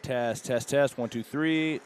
Test, test, test. 1, 2, 3.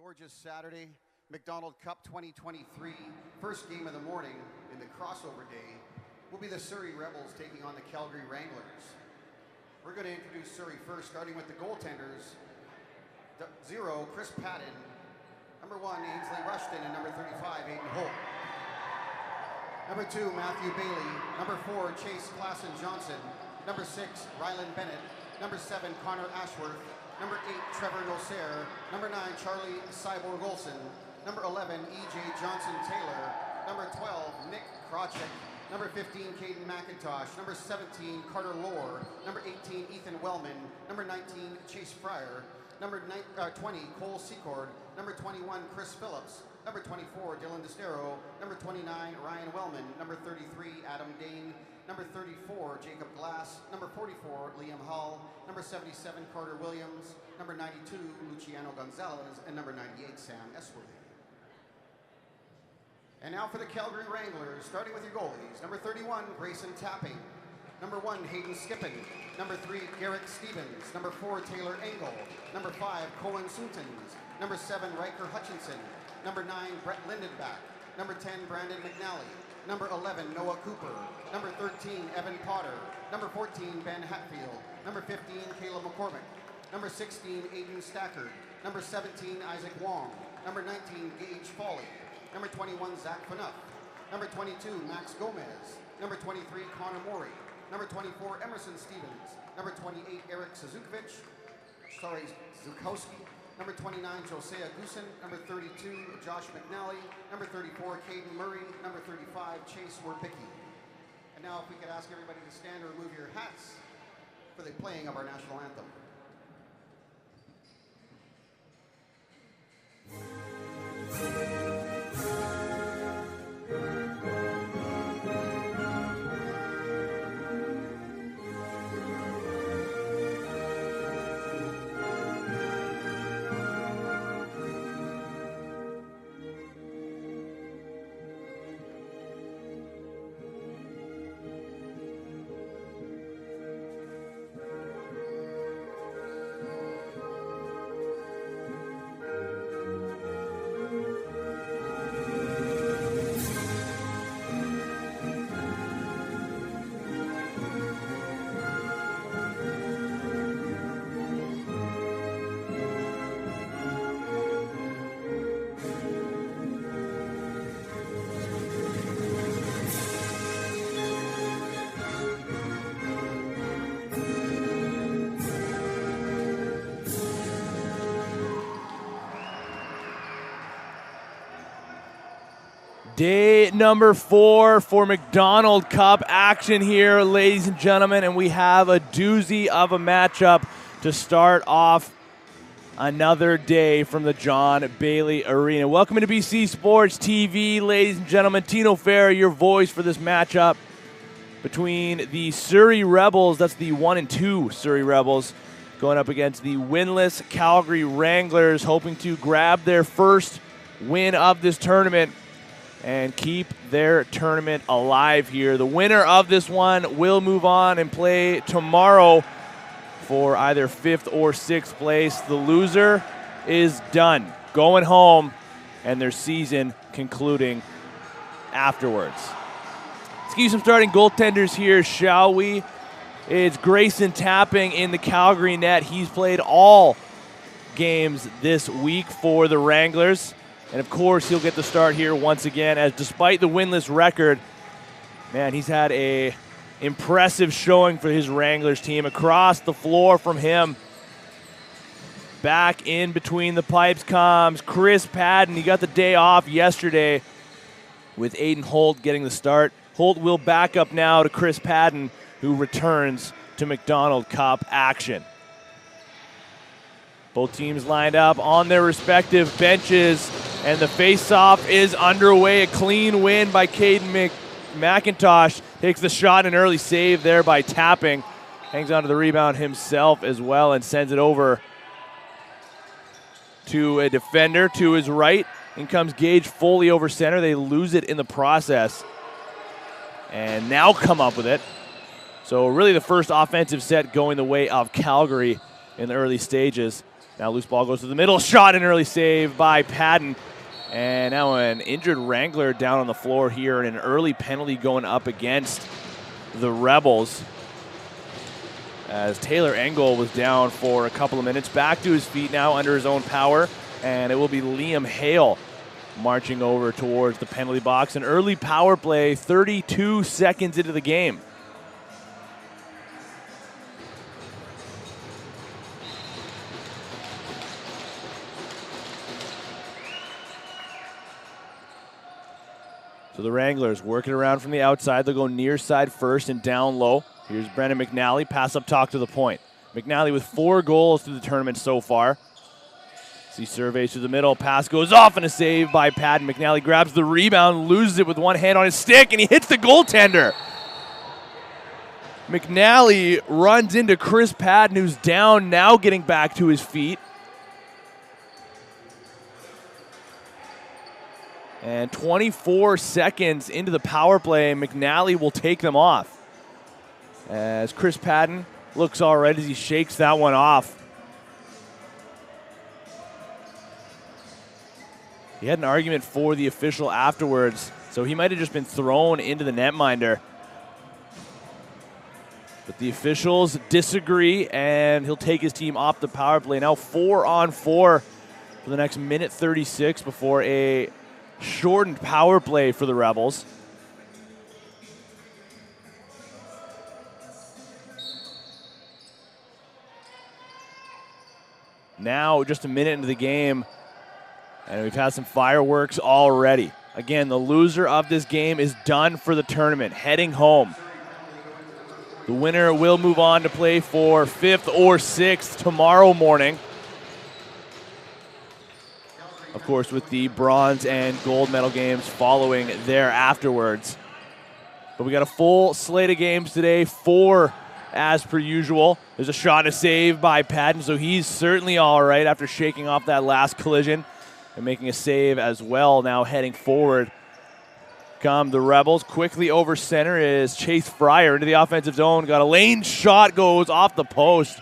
Gorgeous Saturday, MacDonaldCup 2023, first game of the morning in the crossover day will be the Surrey Rebels taking on the Calgary Wranglers. We're going to introduce Surrey first, starting with the goaltenders. 0, Chris Patton. Number 1, Ainsley Rushton, and number 35, Aidan Holt. Number 2, Matthew Bailey. Number 4, Chase Klassen Johnson. Number 6, Ryland Bennett. Number 7, Connor Ashworth. Number 8, Trevor Nocer. Number 9, Charlie Cyborg Olsen. Number 11, E.J. Johnson Taylor. Number 12, Nick Krawczyk. Number 15, Caden McIntosh. Number 17, Carter Lohr. Number 18, Ethan Wellman. Number 19, Chase Fryer. Number 20, Cole Secord. Number 21, Chris Phillips. Number 24, Dylan Destero. Number 29, Ryan Wellman. Number 33, Adam Dane. Number 34, Jacob Glass. Number 44, Liam Hull. Number 77, Carter Williams. Number 92, Luciano Gonzalez. And number 98, Sam Esworthy. And now for the Calgary Wranglers, starting with your goalies. Number 31, Grayson Tapping. Number 1, Hayden Skippen. Number 3, Garrett Stevens. Number 4, Taylor Engel. Number 5, Cohen Soutons. Number 7, Riker Hutchinson. Number 9, Brett Lindenbach. Number 10, Brandon McNally. Number 11, Noah Cooper. Number 13, Evan Potter. Number 14, Ben Hatfield. Number 15, Caleb McCormick. Number 16, Aiden Stackard. Number 17, Isaac Wong. Number 19, Gage Foley. Number 21, Zach Fanuff. Number 22, Max Gomez. Number 23, Connor Morey. Number 24, Emerson Stevens. Number 28, Eric Zukowski. Number 29, Josiah Goosen. Number 32, Josh McNally. Number 34, Caden Murray. Number 35, Chase Werbicki. And now if we could ask everybody to stand or remove your hats for the playing of our national anthem. Day number 4 for MacDonaldCup action here, ladies and gentlemen, and we have a doozy of a matchup to start off another day from the John Bailey Arena. Welcome to BC Sports TV, ladies and gentlemen. Tino Farah, your voice for this matchup between the Surrey Rebels, that's the 1 and 2 Surrey Rebels, going up against the winless Calgary Wranglers, hoping to grab their first win of this tournament and keep their tournament alive here. The winner of this one will move on and play tomorrow for either 5th or 6th place. The loser is done, going home, and their season concluding afterwards. Let's give you some starting goaltenders here, shall we? It's Grayson Tapping in the Calgary net. He's played all games this week for the Wranglers. And, of course, he'll get the start here once again, as despite the winless record, man, he's had a impressive showing for his Wranglers team. Across the floor from him, back in between the pipes comes Chris Padden. He got the day off yesterday with Aiden Holt getting the start. Holt will back up now to Chris Padden, who returns to MacDonaldCup action. Both teams lined up on their respective benches, and the face-off is underway. A clean win by Caden McIntosh. Takes the shot, an early save there by Tapping. Hangs onto the rebound himself as well and sends it over to a defender to his right. In comes Gage Foley over center. They lose it in the process and now come up with it. So really the first offensive set going the way of Calgary in the early stages. Now loose ball goes to the middle. Shot, an early save by Padden. And now an injured Wrangler down on the floor here, and an early penalty going up against the Rebels, as Taylor Engel was down for a couple of minutes. Back to his feet now under his own power, and it will be Liam Hale marching over towards the penalty box. An early power play 32 seconds into the game. So the Wranglers working around from the outside. They'll go near side first and down low. Here's Brendan McNally. Pass up top to the point. McNally with 4 goals through the tournament so far. See surveys to the middle. Pass goes off and a save by Padden. McNally grabs the rebound, loses it with one hand on his stick, and he hits the goaltender. McNally runs into Chris Padden, who's down, now getting back to his feet. And 24 seconds into the power play, McNally will take them off, as Chris Padden looks all right as he shakes that one off. He had an argument for the official afterwards, So he might have just been thrown into the netminder. But the officials disagree, and he'll take his team off the power play. Now 4-on-4 for the next minute 36 before a shortened power play for the Rebels. Now just a minute into the game, and we've had some fireworks already. Again, the loser of this game is done for the tournament, heading home. The winner will move on to play for 5th or 6th tomorrow morning. Of course, with the bronze and gold medal games following there afterwards. But we got a full slate of games today, 4 as per usual. There's a shot and a save by Patton, so he's certainly all right after shaking off that last collision and making a save as well. Now heading forward come the Rebels. Quickly over center is Chase Fryer into the offensive zone. Got a lane shot, goes off the post.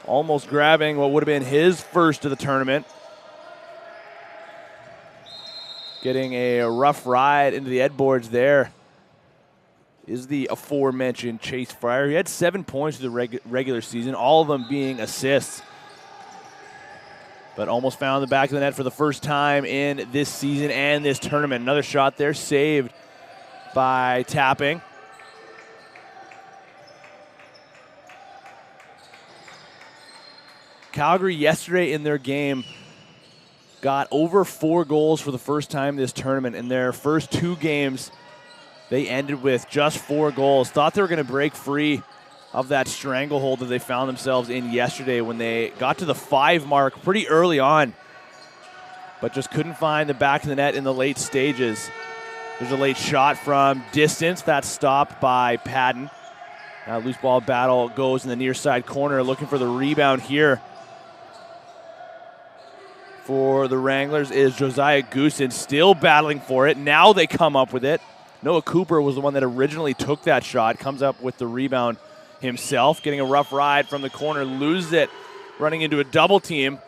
Almost grabbing what would have been his first of the tournament. Getting a rough ride into the headboards there is the aforementioned Chase Fryer. He had 7 points for the regular season, all of them being assists. But almost found the back of the net for the first time in this season and this tournament. Another shot there saved by Tapping. Calgary yesterday in their game got over 4 goals for the first time this tournament. In their first 2 games, they ended with just 4 goals. Thought they were going to break free of that stranglehold that they found themselves in yesterday when they got to the 5 mark pretty early on, but just couldn't find the back of the net in the late stages. There's a late shot from distance. That's stopped by Patton. Now loose ball battle goes in the near side corner, looking for the rebound here. For the Wranglers is Josiah Goosen, still battling for it. Now they come up with it. Noah Cooper was the one that originally took that shot, comes up with the rebound himself, getting a rough ride from the corner, loses it, running into a double team.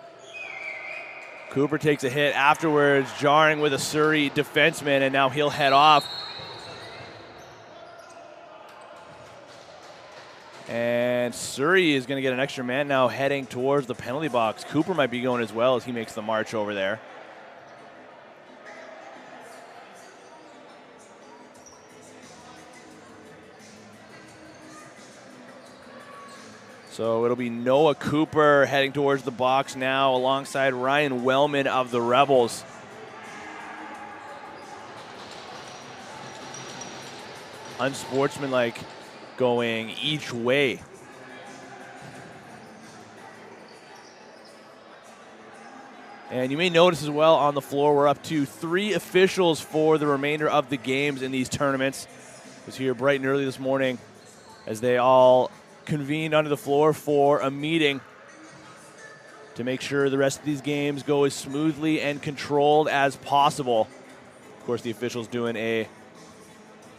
Cooper takes a hit afterwards, jarring with a Surrey defenseman, and now he'll head off. And Surrey is going to get an extra man now heading towards the penalty box. Cooper might be going as well as he makes the march over there. So it'll be Noah Cooper heading towards the box now alongside Ryan Wellman of the Rebels. Unsportsmanlike going each way. And you may notice as well on the floor, we're up to 3 officials for the remainder of the games in these tournaments. I was here bright and early this morning as they all convened onto the floor for a meeting to make sure the rest of these games go as smoothly and controlled as possible. Of course, the officials doing a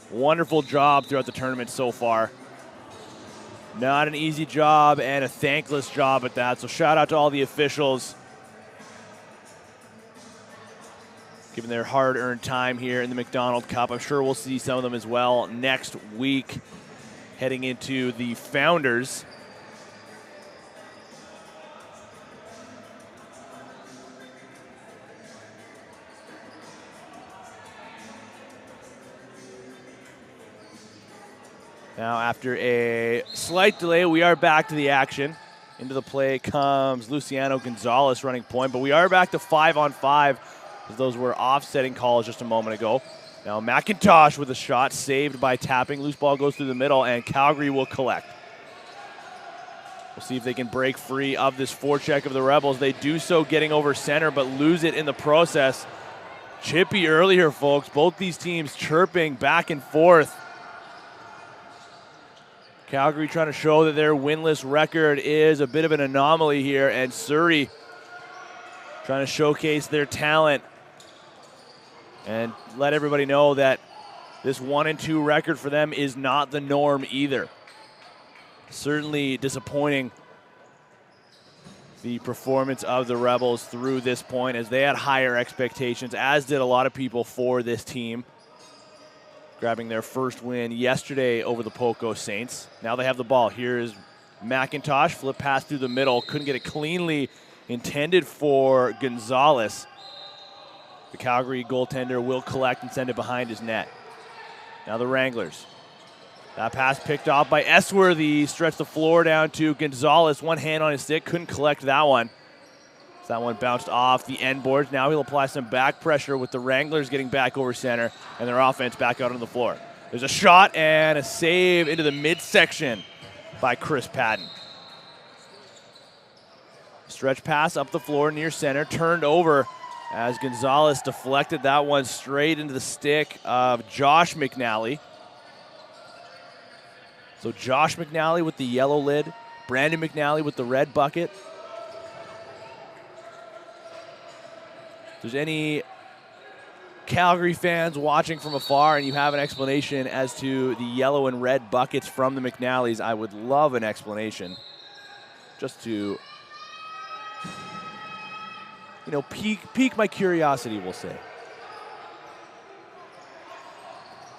wonderful job throughout the tournament so far. Not an easy job and a thankless job at that. So shout out to all the officials, given their hard-earned time here in the MacDonaldCup. I'm sure we'll see some of them as well next week, heading into the Founders. Now, after a slight delay, we are back to the action. Into the play comes Luciano Gonzalez running point, but we are back to 5-on-5, as those were offsetting calls just a moment ago. Now McIntosh with a shot saved by Tapping. Loose ball goes through the middle, and Calgary will collect. We'll see if they can break free of this forecheck of the Rebels. They do so getting over center, but lose it in the process. Chippy earlier, folks. Both these teams chirping back and forth. Calgary trying to show that their winless record is a bit of an anomaly here, and Surrey trying to showcase their talent and let everybody know that this 1-2 record for them is not the norm either. Certainly disappointing the performance of the Rebels through this point, as they had higher expectations, as did a lot of people for this team. Grabbing their first win yesterday over the Poco Saints. Now they have the ball. Here is McIntosh, flip pass through the middle, couldn't get it cleanly, intended for Gonzalez. The Calgary goaltender will collect and send it behind his net. Now the Wranglers. That pass picked off by Esworthy, stretched the floor down to Gonzalez. One hand on his stick, couldn't collect that one. So that one bounced off the end boards. Now he'll apply some back pressure with the Wranglers getting back over center and their offense back out on the floor. There's a shot and a save into the midsection by Chris Patton. Stretch pass up the floor near center, turned over as Gonzalez deflected that one straight into the stick of Josh McNally. So Josh McNally with the yellow lid, Brandon McNally with the red bucket. If there's any Calgary fans watching from afar and you have an explanation as to the yellow and red buckets from the McNallys, I would love an explanation just to, pique my curiosity, we'll say.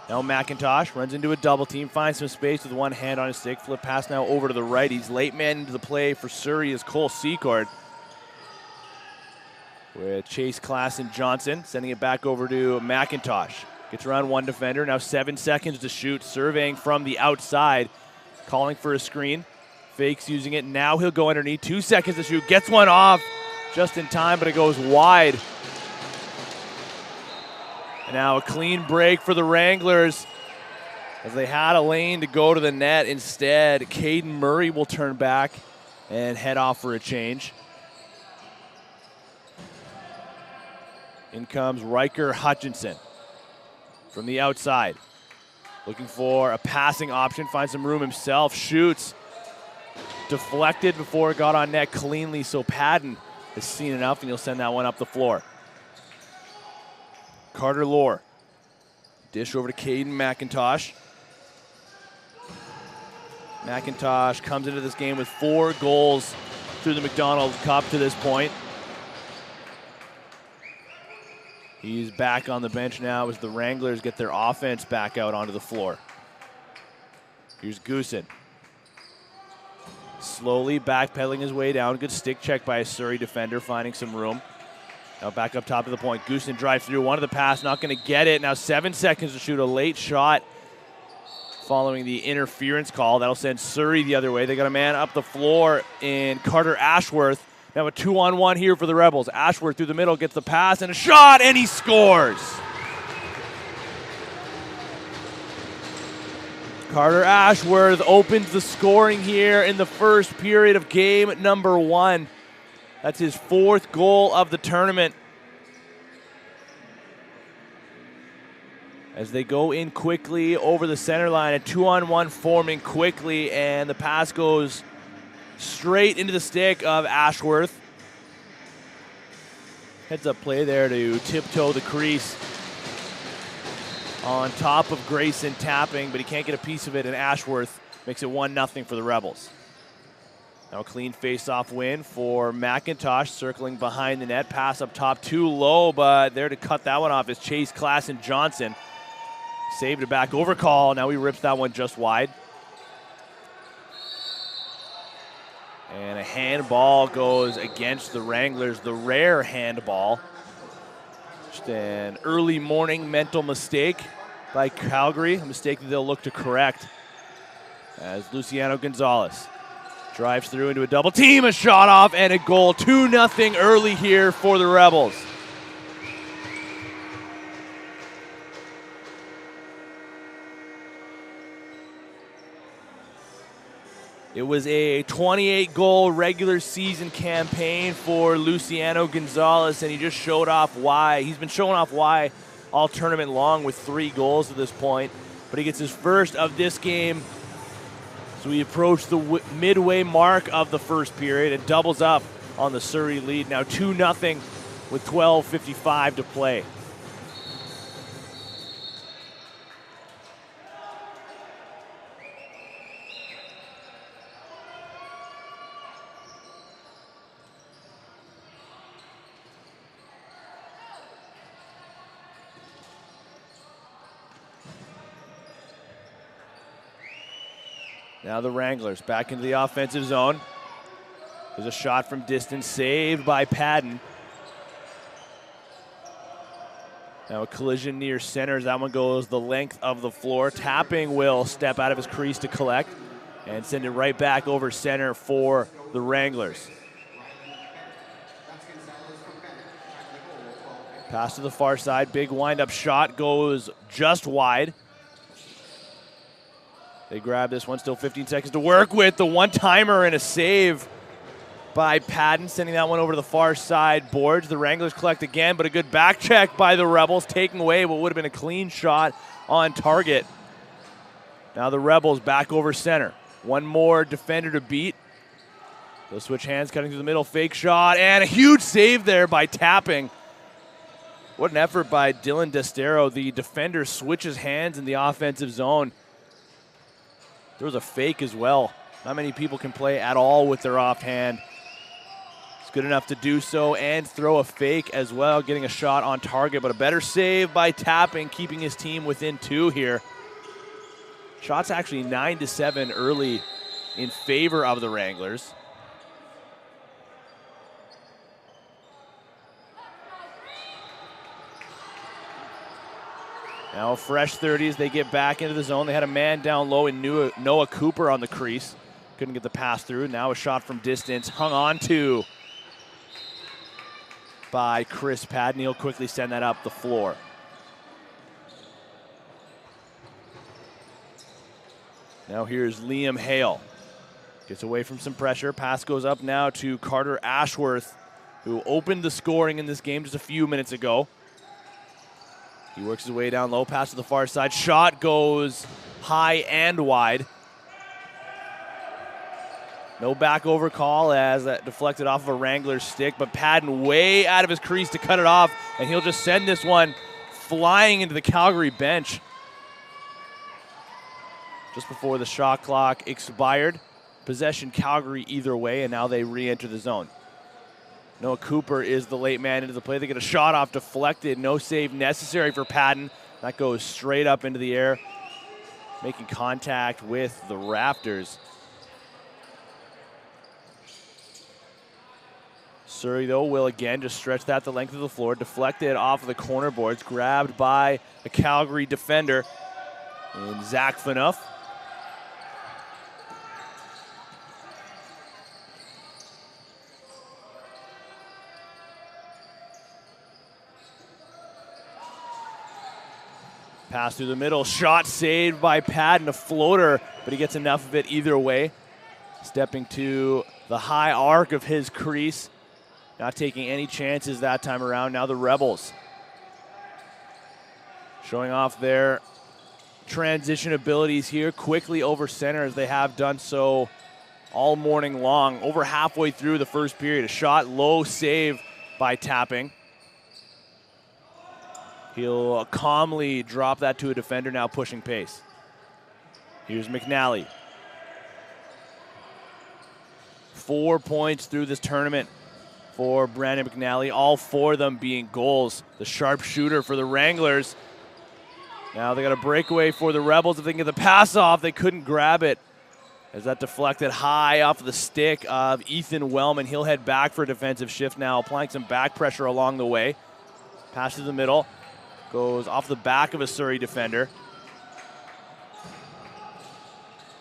Now McIntosh runs into a double team, finds some space with one hand on his stick. Flip pass now over to the right. He's late man into the play for Surrey is Cole Secord. With Chase Class and Johnson, sending it back over to McIntosh. Gets around one defender, now 7 seconds to shoot, surveying from the outside, calling for a screen. Fakes using it, now he'll go underneath, 2 seconds to shoot, gets one off just in time, but it goes wide. And now a clean break for the Wranglers as they had a lane to go to the net. Instead, Caden Murray will turn back and head off for a change. In comes Riker Hutchinson from the outside. Looking for a passing option, finds some room himself, shoots. Deflected before it got on net cleanly, so Patton has seen enough and he'll send that one up the floor. Carter Lohr. Dish over to Caden McIntosh. McIntosh comes into this game with 4 goals through the MacDonaldCup to this point. He's back on the bench now as the Wranglers get their offense back out onto the floor. Here's Goosen. Slowly backpedaling his way down. Good stick check by a Surrey defender, finding some room. Now back up top of the point. Goosen drive through one of the pass, not going to get it. Now 7 seconds to shoot, a late shot following the interference call. That'll send Surrey the other way. They got a man up the floor in Carter Ashworth. Now a 2-on-1 here for the Rebels. Ashworth through the middle, gets the pass and a shot, and he scores. Carter Ashworth opens the scoring here in the first period of game number 1. That's his 4th goal of the tournament. As they go in quickly over the center line, a 2-on-1 forming quickly, and the pass goes straight into the stick of Ashworth. Heads up play there to tiptoe the crease on top of Grayson tapping, but he can't get a piece of it, and Ashworth makes it 1-0 for the Rebels. Now a clean face-off win for McIntosh, circling behind the net. Pass up top, too low, but there to cut that one off is Chase Class and Johnson. Saved it back over call. Now he rips that one just wide. And a handball goes against the Wranglers, the rare handball. Just an early morning mental mistake by Calgary, a mistake that they'll look to correct as Luciano Gonzalez drives through into a double team, a shot off, and a goal. 2-0 early here for the Rebels. It was a 28-goal regular season campaign for Luciano Gonzalez, and he just showed off why. He's been showing off why all tournament long with 3 goals at this point, but he gets his first of this game. So we approach the midway mark of the first period and doubles up on the Surrey lead. Now 2-0 with 12:55 to play. Now the Wranglers back into the offensive zone. There's a shot from distance, saved by Padden. Now a collision near center as that one goes the length of the floor. Tapping will step out of his crease to collect and send it right back over center for the Wranglers. Pass to the far side, big wind-up shot goes just wide. They grab this one, still 15 seconds to work with. The one-timer and a save by Padden, sending that one over to the far side boards. The Wranglers collect again, but a good back check by the Rebels, taking away what would have been a clean shot on target. Now the Rebels back over center. One more defender to beat. They'll switch hands, cutting through the middle, fake shot, and a huge save there by Tapping. What an effort by Dylan Destero. The defender switches hands in the offensive zone. There was a fake as well. Not many people can play at all with their offhand. It's good enough to do so and throw a fake as well, getting a shot on target, but a better save by Tapping, keeping his team within 2 here. Shots actually 9-7 early in favor of the Wranglers. Now fresh 30s, they get back into the zone. They had a man down low in Noah Cooper on the crease. Couldn't get the pass through. Now a shot from distance, hung on to by Chris Padden. He'll quickly send that up the floor. Now here's Liam Hale. Gets away from some pressure. Pass goes up now to Carter Ashworth, who opened the scoring in this game just a few minutes ago. He works his way down low, pass to the far side. Shot goes high and wide. No back over call as that deflected off of a Wrangler stick, but Padden way out of his crease to cut it off, and he'll just send this one flying into the Calgary bench. Just before the shot clock expired. Possession Calgary either way, and now they re-enter the zone. Noah Cooper is the late man into the play. They get a shot off deflected. No save necessary for Padden. That goes straight up into the air, making contact with the rafters. Surrey, though, will again just stretch that the length of the floor. Deflected off of the corner boards. Grabbed by a Calgary defender in Zach Phaneuf. Pass through the middle, shot saved by Padden, a floater, but he gets enough of it either way. Stepping to the high arc of his crease, not taking any chances that time around. Now the Rebels showing off their transition abilities here, quickly over center as they have done so all morning long. Over halfway through the first period, a shot low, save by Tapping. He'll calmly drop that to a defender, now pushing pace. Here's McNally. 4 points through this tournament for Brandon McNally, all 4 of them being goals. The sharpshooter for the Wranglers. Now they got a breakaway for the Rebels. If they can get the pass off, they couldn't grab it as that deflected high off the stick of Ethan Wellman. He'll head back for a defensive shift now, applying some back pressure along the way. Pass to the middle. Goes off the back of a Surrey defender.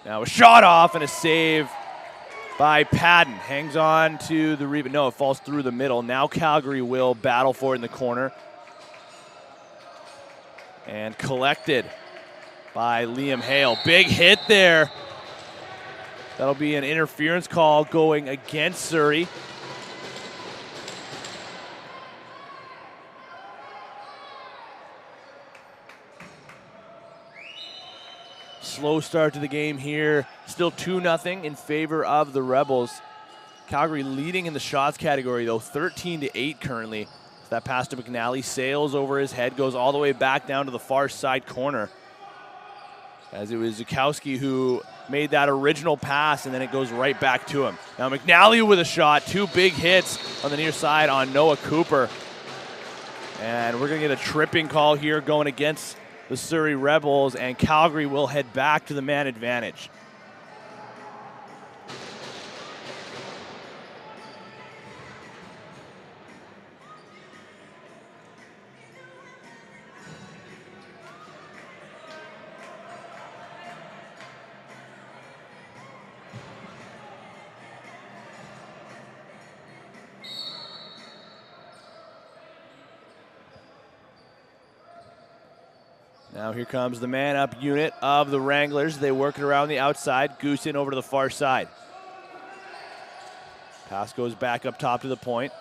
Now a shot off and a save by Padden. Hangs on to the rebound. No, it falls through the middle. Now Calgary will battle for it in the corner. And collected by Liam Hale. Big hit there. That'll be an interference call going against Surrey. Slow start to the game here. Still 2-0 in favor of the Rebels. Calgary leading in the shots category, though, 13-8 currently. That pass to McNally sails over his head, goes all the way back down to the far side corner. As it was Zukowski who made that original pass, and then it goes right back to him. Now McNally with a shot. 2 big hits on the near side on Noah Cooper. And we're going to get a tripping call here going against the Surrey Rebels, and Calgary will head back to the man advantage. Now here comes the man-up unit of the Wranglers. They work it around the outside. Goosen over to the far side. Pass goes back up top to the point.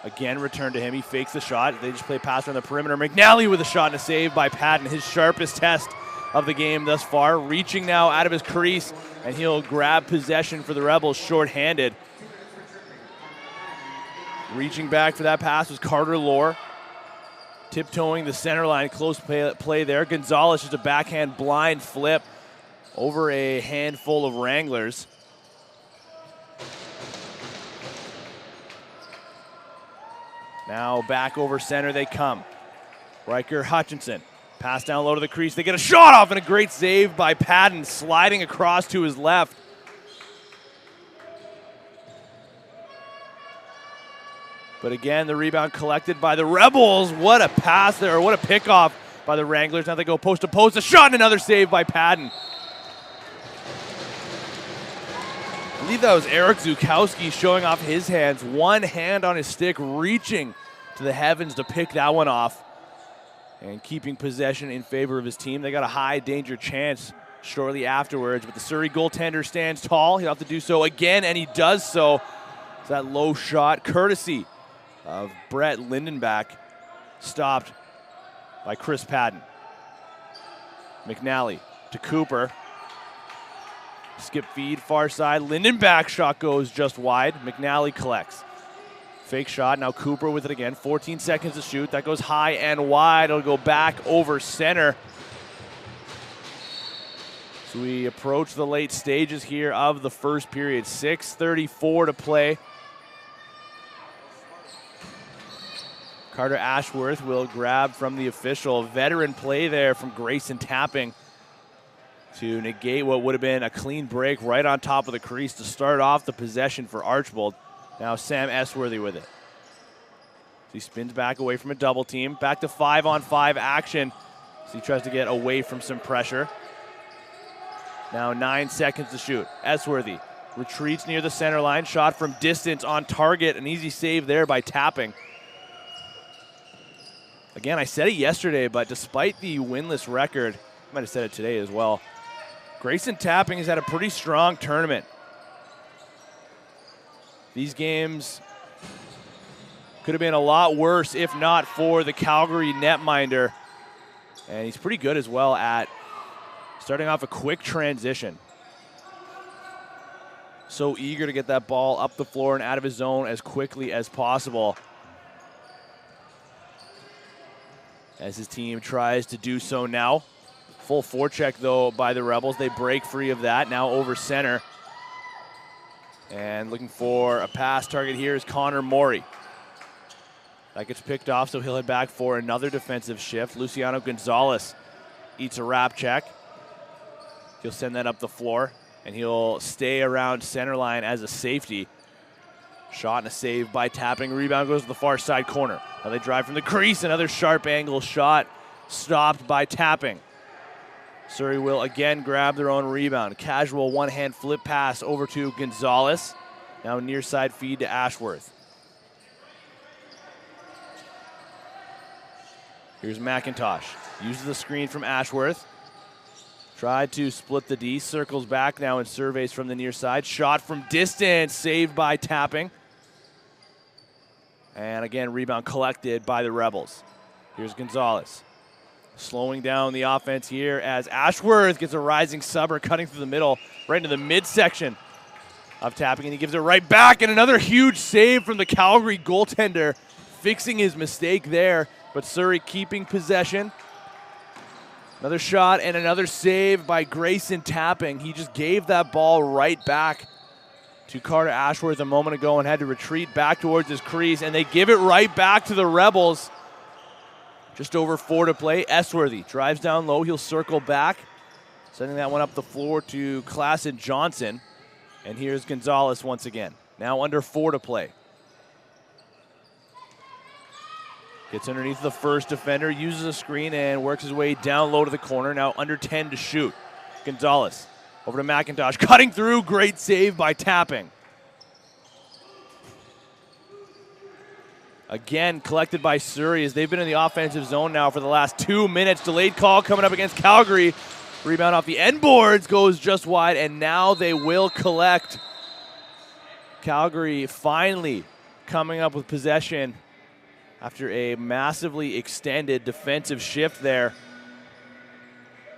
Again, return to him. He fakes the shot. They just play pass on the perimeter. McNally with a shot and a save by Patton. His sharpest test of the game thus far. Reaching now out of his crease, and he'll grab possession for the Rebels shorthanded. Reaching back for that pass was Carter Lohr. Tiptoeing the center line, close play there. Gonzalez just a backhand blind flip over a handful of Wranglers. Now back over center they come. Riker Hutchinson, pass down low to the crease. They get a shot off and a great save by Patton, sliding across to his left. But again, the rebound collected by the Rebels. What a pass there, or what a pickoff by the Wranglers. Now they go post to post. A shot and another save by Patton. I believe that was Eric Zukowski showing off his hands. One hand on his stick, reaching to the heavens to pick that one off. And keeping possession in favor of his team. They got a high danger chance shortly afterwards, but the Surrey goaltender stands tall. He'll have to do so again, and he does so. It's that low shot, courtesy of Brett Lindenbach, stopped by Chris Patton. McNally to Cooper. Skip feed, far side. Lindenbach shot goes just wide. McNally collects. Fake shot, now Cooper with it again. 14 seconds to shoot. That goes high and wide. It'll go back over center. So we approach the late stages here of the first period. 6:34 to play. Carter Ashworth will grab from the official. Veteran play there from Grayson Tapping to negate what would have been a clean break right on top of the crease to start off the possession for Archbold. Now Sam Esworthy with it. He spins back away from a double team. Back to 5-on-5 action. So he tries to get away from some pressure. Now 9 seconds to shoot. Esworthy retreats near the center line. Shot from distance on target. An easy save there by Tapping. Again, I said it yesterday, but despite the winless record, I might have said it today as well, Grayson Tapping has had a pretty strong tournament. These games could have been a lot worse if not for the Calgary netminder. And he's pretty good as well at starting off a quick transition. So eager to get that ball up the floor and out of his zone as quickly as possible. As his team tries to do so now. Full forecheck, though, by the Rebels. They break free of that, now over center. And looking for a pass target here is Connor Morey. That gets picked off, so he'll head back for another defensive shift. Luciano Gonzalez eats a wrap check. He'll send that up the floor, and he'll stay around center line as a safety. Shot and a save by Tapping. Rebound goes to the far side corner. Now they drive from the crease. Another sharp angle shot stopped by Tapping. Surrey will again grab their own rebound. Casual one-hand flip pass over to Gonzalez. Now near side feed to Ashworth. Here's McIntosh. Uses the screen from Ashworth. Tried to split the D. Circles back now and surveys from the near side. Shot from distance. Saved by Tapping. And again, rebound collected by the Rebels. Here's Gonzalez. Slowing down the offense here as Ashworth gets a rising subber cutting through the middle, right into the midsection of Tapping, and he gives it right back, and another huge save from the Calgary goaltender, fixing his mistake there, but Surrey keeping possession. Another shot and another save by Grayson Tapping. He just gave that ball right back to Carter Ashworth a moment ago and had to retreat back towards his crease, and they give it right back to the Rebels. Just over 4 to play. Esworthy drives down low. He'll circle back, sending that one up the floor to Klassen Johnson. And here's Gonzalez once again. Now under 4 to play. Gets underneath the first defender, uses a screen, and works his way down low to the corner. Now under 10 to shoot. Gonzalez over to McIntosh. Cutting through. Great save by Tapping. Again, collected by Surrey as they've been in the offensive zone now for the last 2 minutes. Delayed call coming up against Calgary. Rebound off the end boards goes just wide, and now they will collect. Calgary finally coming up with possession after a massively extended defensive shift there.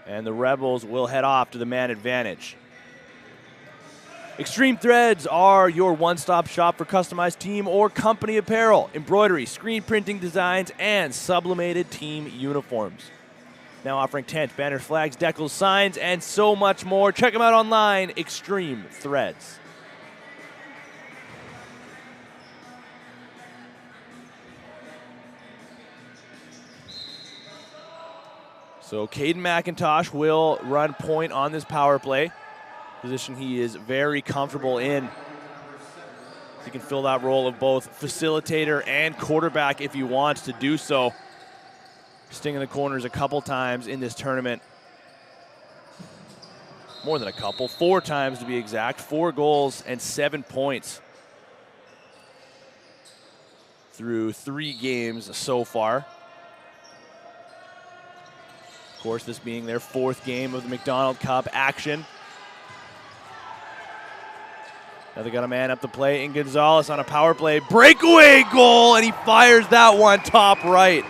And the Rebels will head off to the man advantage. Extreme Threads are your one-stop shop for customized team or company apparel, embroidery, screen printing designs, and sublimated team uniforms. Now offering tents, banners, flags, decals, signs, and so much more. Check them out online, Extreme Threads. So Caden McIntosh will run point on this power play. Position he is very comfortable in. He can fill that role of both facilitator and quarterback if he wants to do so. Stinging the corners a couple times in this tournament. More than a couple, 4 times to be exact. 4 goals and 7 points through 3 games so far. Of course, this being their 4th game of the MacDonaldCup action. Now they got a man up the play in Gonzalez on a power play. Breakaway goal, and he fires that one top right.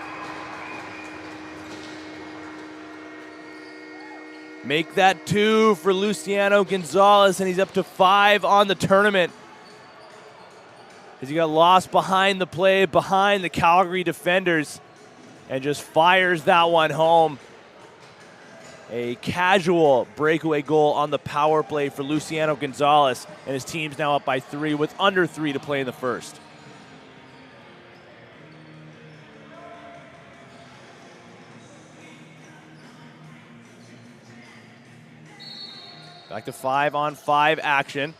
Make that 2 for Luciano Gonzalez, and he's up to 5 on the tournament. As he got lost behind the play, behind the Calgary defenders, and just fires that one home. A casual breakaway goal on the power play for Luciano Gonzalez, and his team's now up by 3 with under 3 to play in the first. Back to 5-on-5 action.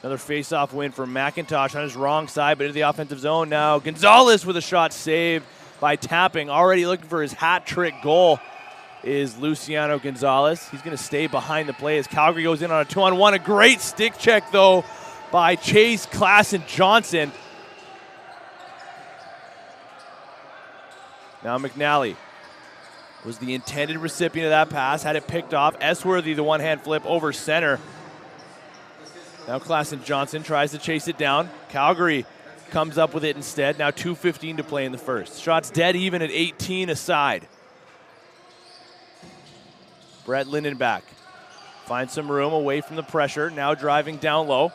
Another face-off win for McIntosh on his wrong side, but into the offensive zone now. Gonzalez with a shot saved by tapping. Already looking for his hat trick goal is Luciano Gonzalez. He's going to stay behind the play as Calgary goes in on a 2-on-1. A great stick check, though, by Chase Klassen Johnson. Now McNally was the intended recipient of that pass, had it picked off. Esworthy, the one-hand flip over center. Now Klassen Johnson tries to chase it down. Calgary comes up with it instead. Now 2:15 to play in the first. Shots dead even at 18 aside. Brett Lindenbach finds some room away from the pressure. Now driving down low.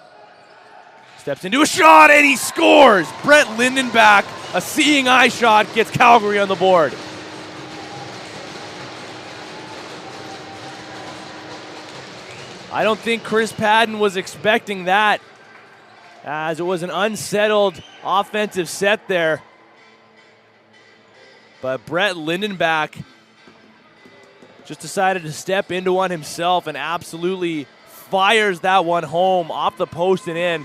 Steps into a shot and he scores! Brett Lindenbach, a seeing eye shot, gets Calgary on the board. I don't think Chris Padden was expecting that, as it was an unsettled offensive set there. But Brett Lindenbach just decided to step into one himself and absolutely fires that one home off the post and in.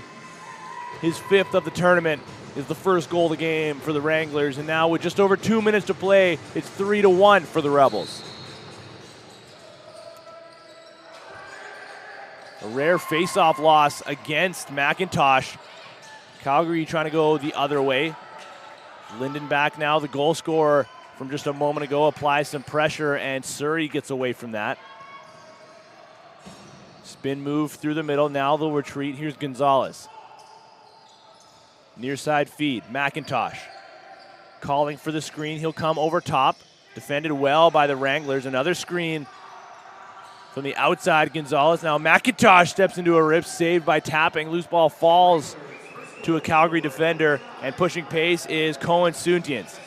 His 5th of the tournament is the first goal of the game for the Wranglers, and now with just over 2 minutes to play, it's 3-1 for the Rebels. A rare face-off loss against McIntosh. Calgary trying to go the other way. Lindenbach now, the goal scorer from just a moment ago, applies some pressure, and Surrey gets away from that. Spin move through the middle. Now they'll retreat. Here's Gonzalez. Near side feed. McIntosh calling for the screen. He'll come over top. Defended well by the Wranglers. Another screen from the outside. Gonzalez. Now McIntosh steps into a rip, saved by tapping. Loose ball falls to a Calgary defender, and pushing pace is Cohen Suntians.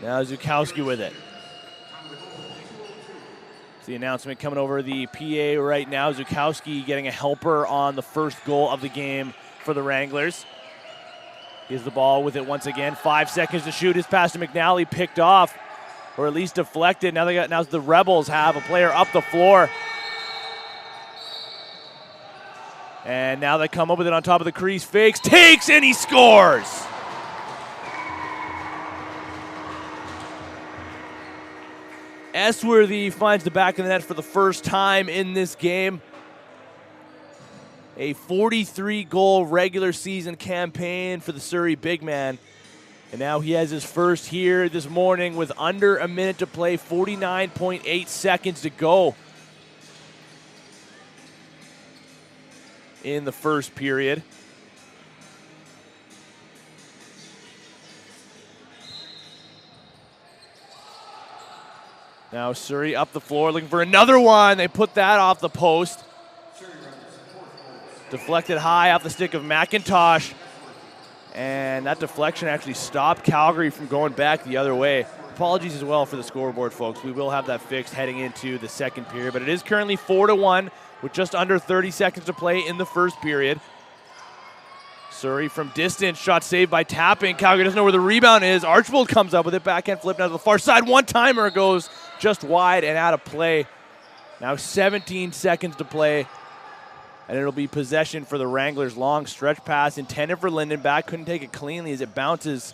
Now Zukowski with it. It's the announcement coming over the PA right now. Zukowski getting a helper on the first goal of the game for the Wranglers. Gives the ball with it once again. 5 seconds to shoot. His pass to McNally picked off, or at least deflected. Now the Rebels have a player up the floor. And now they come up with it on top of the crease. Fakes, takes, and he scores! Esworthy finds the back of the net for the first time in this game. A 43-goal regular season campaign for the Surrey big man. And now he has his first here this morning with under a minute to play, 49.8 seconds to go in the first period. Now Surrey up the floor looking for another one. They put that off the post. Deflected high off the stick of McIntosh. And that deflection actually stopped Calgary from going back the other way. Apologies as well for the scoreboard, folks. We will have that fixed heading into the second period. But it is currently 4-1 with just under 30 seconds to play in the first period. Surrey from distance, shot saved by tapping. Calgary doesn't know where the rebound is. Archibald comes up with it, backhand flip now to the far side. One-timer goes just wide and out of play. Now 17 seconds to play. And it'll be possession for the Wranglers. Long stretch pass intended for Lindenback. Couldn't take it cleanly as it bounces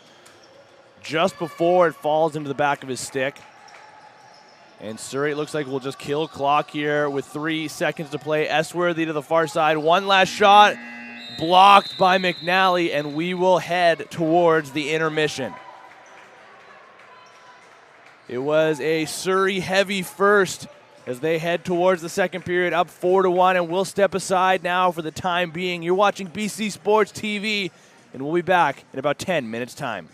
just before it falls into the back of his stick. And Surrey, it looks like we'll just kill clock here with 3 seconds to play. Esworthy to the far side. One last shot. Blocked by McNally, and we will head towards the intermission. It was a Surrey heavy first as they head towards the second period, up 4-1, and we'll step aside now for the time being. You're watching BC Sports TV, and we'll be back in about 10 minutes' time.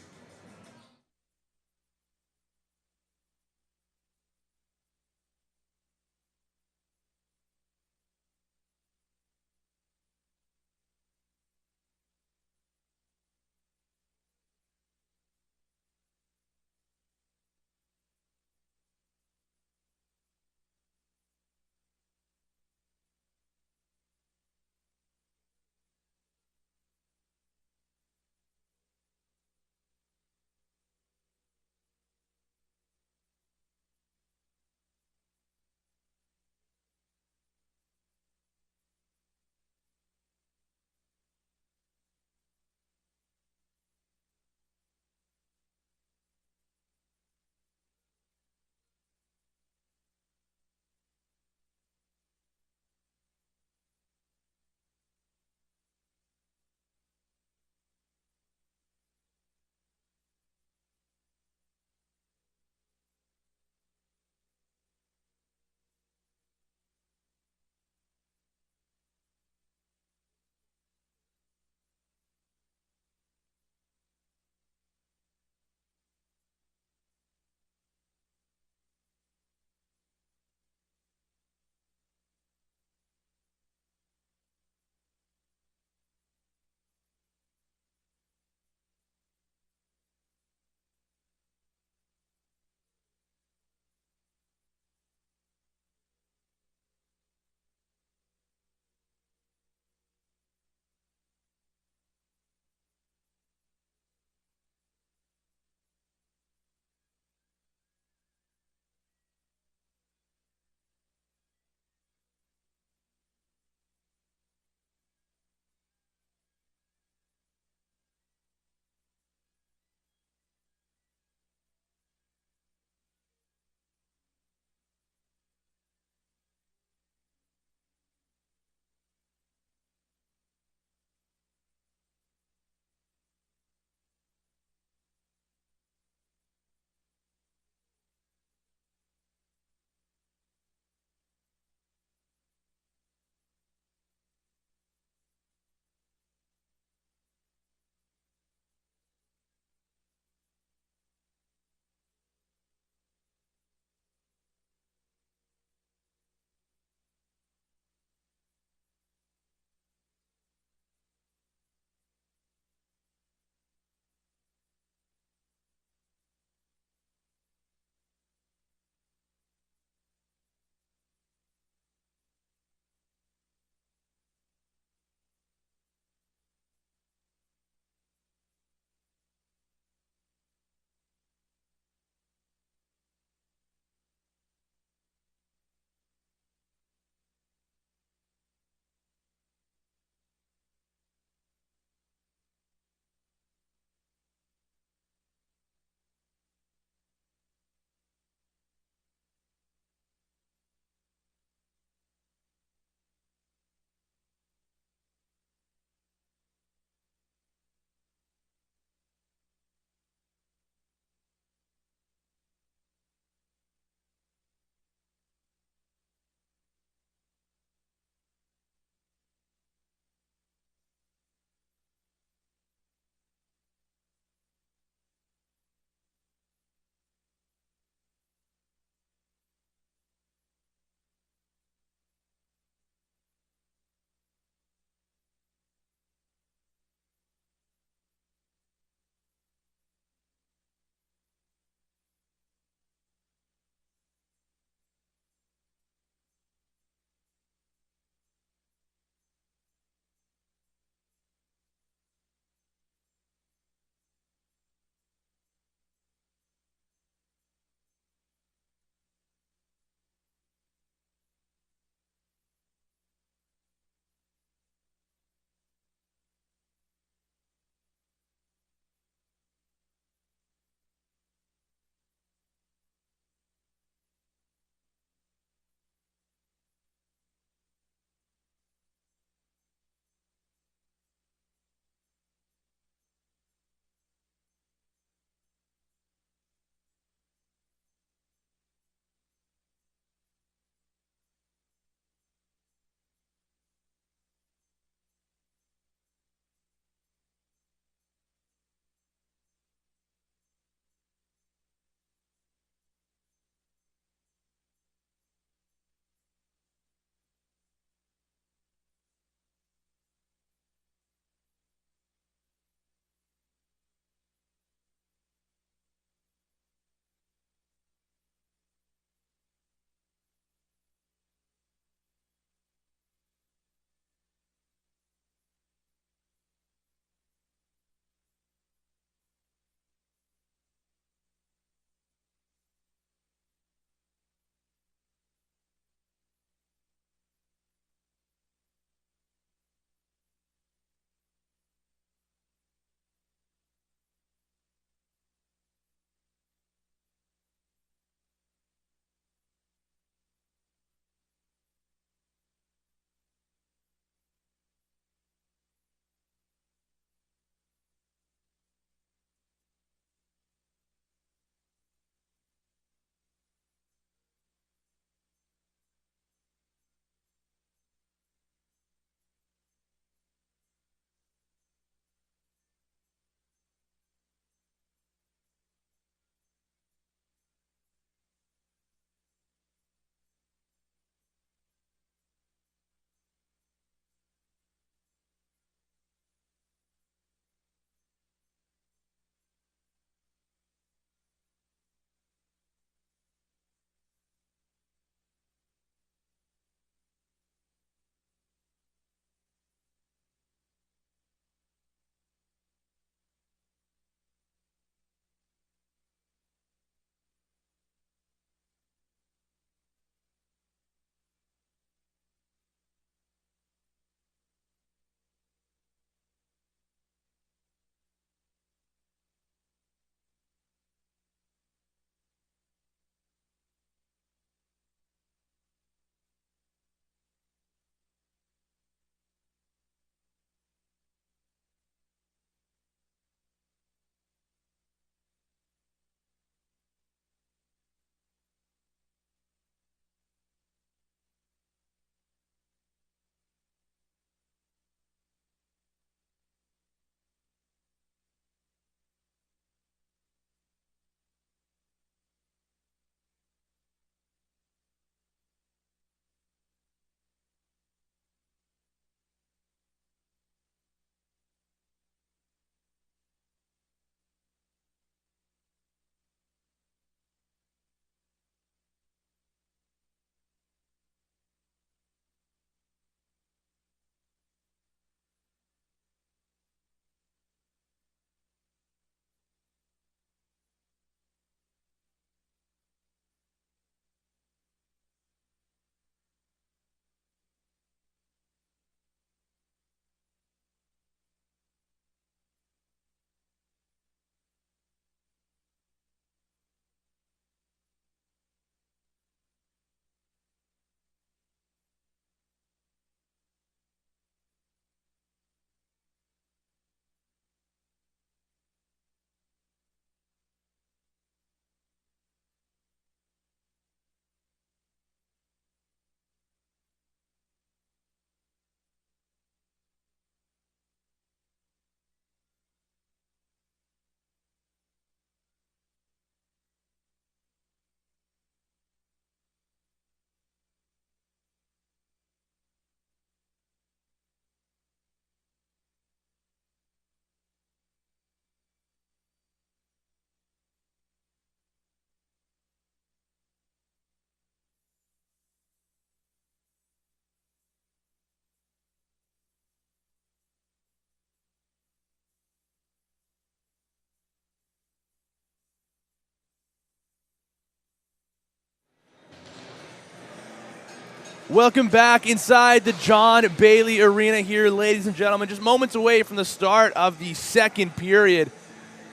Welcome back inside the John Bailey Arena here, ladies and gentlemen. Just moments away from the start of the second period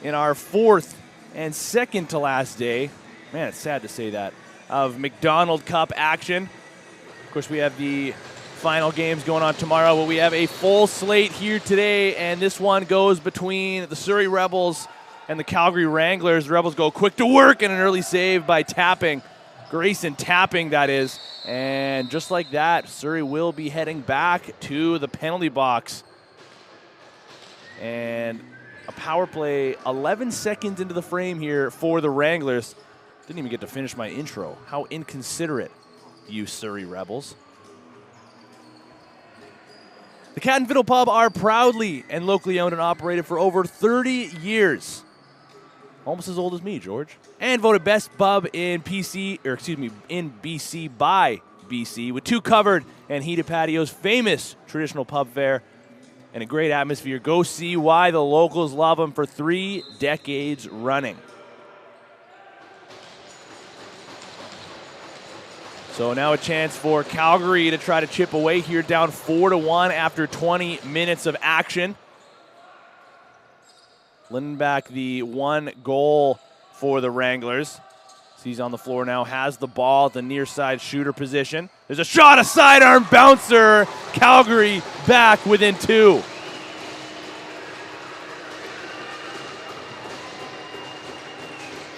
in our fourth and second to last day. Man, it's sad to say that. Of MacDonaldCup action. Of course, we have the final games going on tomorrow, but we have a full slate here today, and this one goes between the Surrey Rebels and the Calgary Wranglers. The Rebels go quick to work and an early save by Grayson tapping, that is. And just like that, Surrey will be heading back to the penalty box. And a power play 11 seconds into the frame here for the Wranglers. Didn't even get to finish my intro. How inconsiderate, you Surrey Rebels. The Cat and Fiddle Pub are proudly and locally owned and operated for over 30 years. Almost as old as me, George. And voted best pub in BC by BC, with 2 covered and heated patios, famous traditional pub fare, and a great atmosphere. Go see why the locals love them for 3 decades running. So now a chance for Calgary to try to chip away here, down 4-1 after 20 minutes of action. Lindenbach, the 1 goal for the Wranglers. He's on the floor now, has the ball at the near side shooter position. There's a shot, a sidearm bouncer. Calgary back within 2.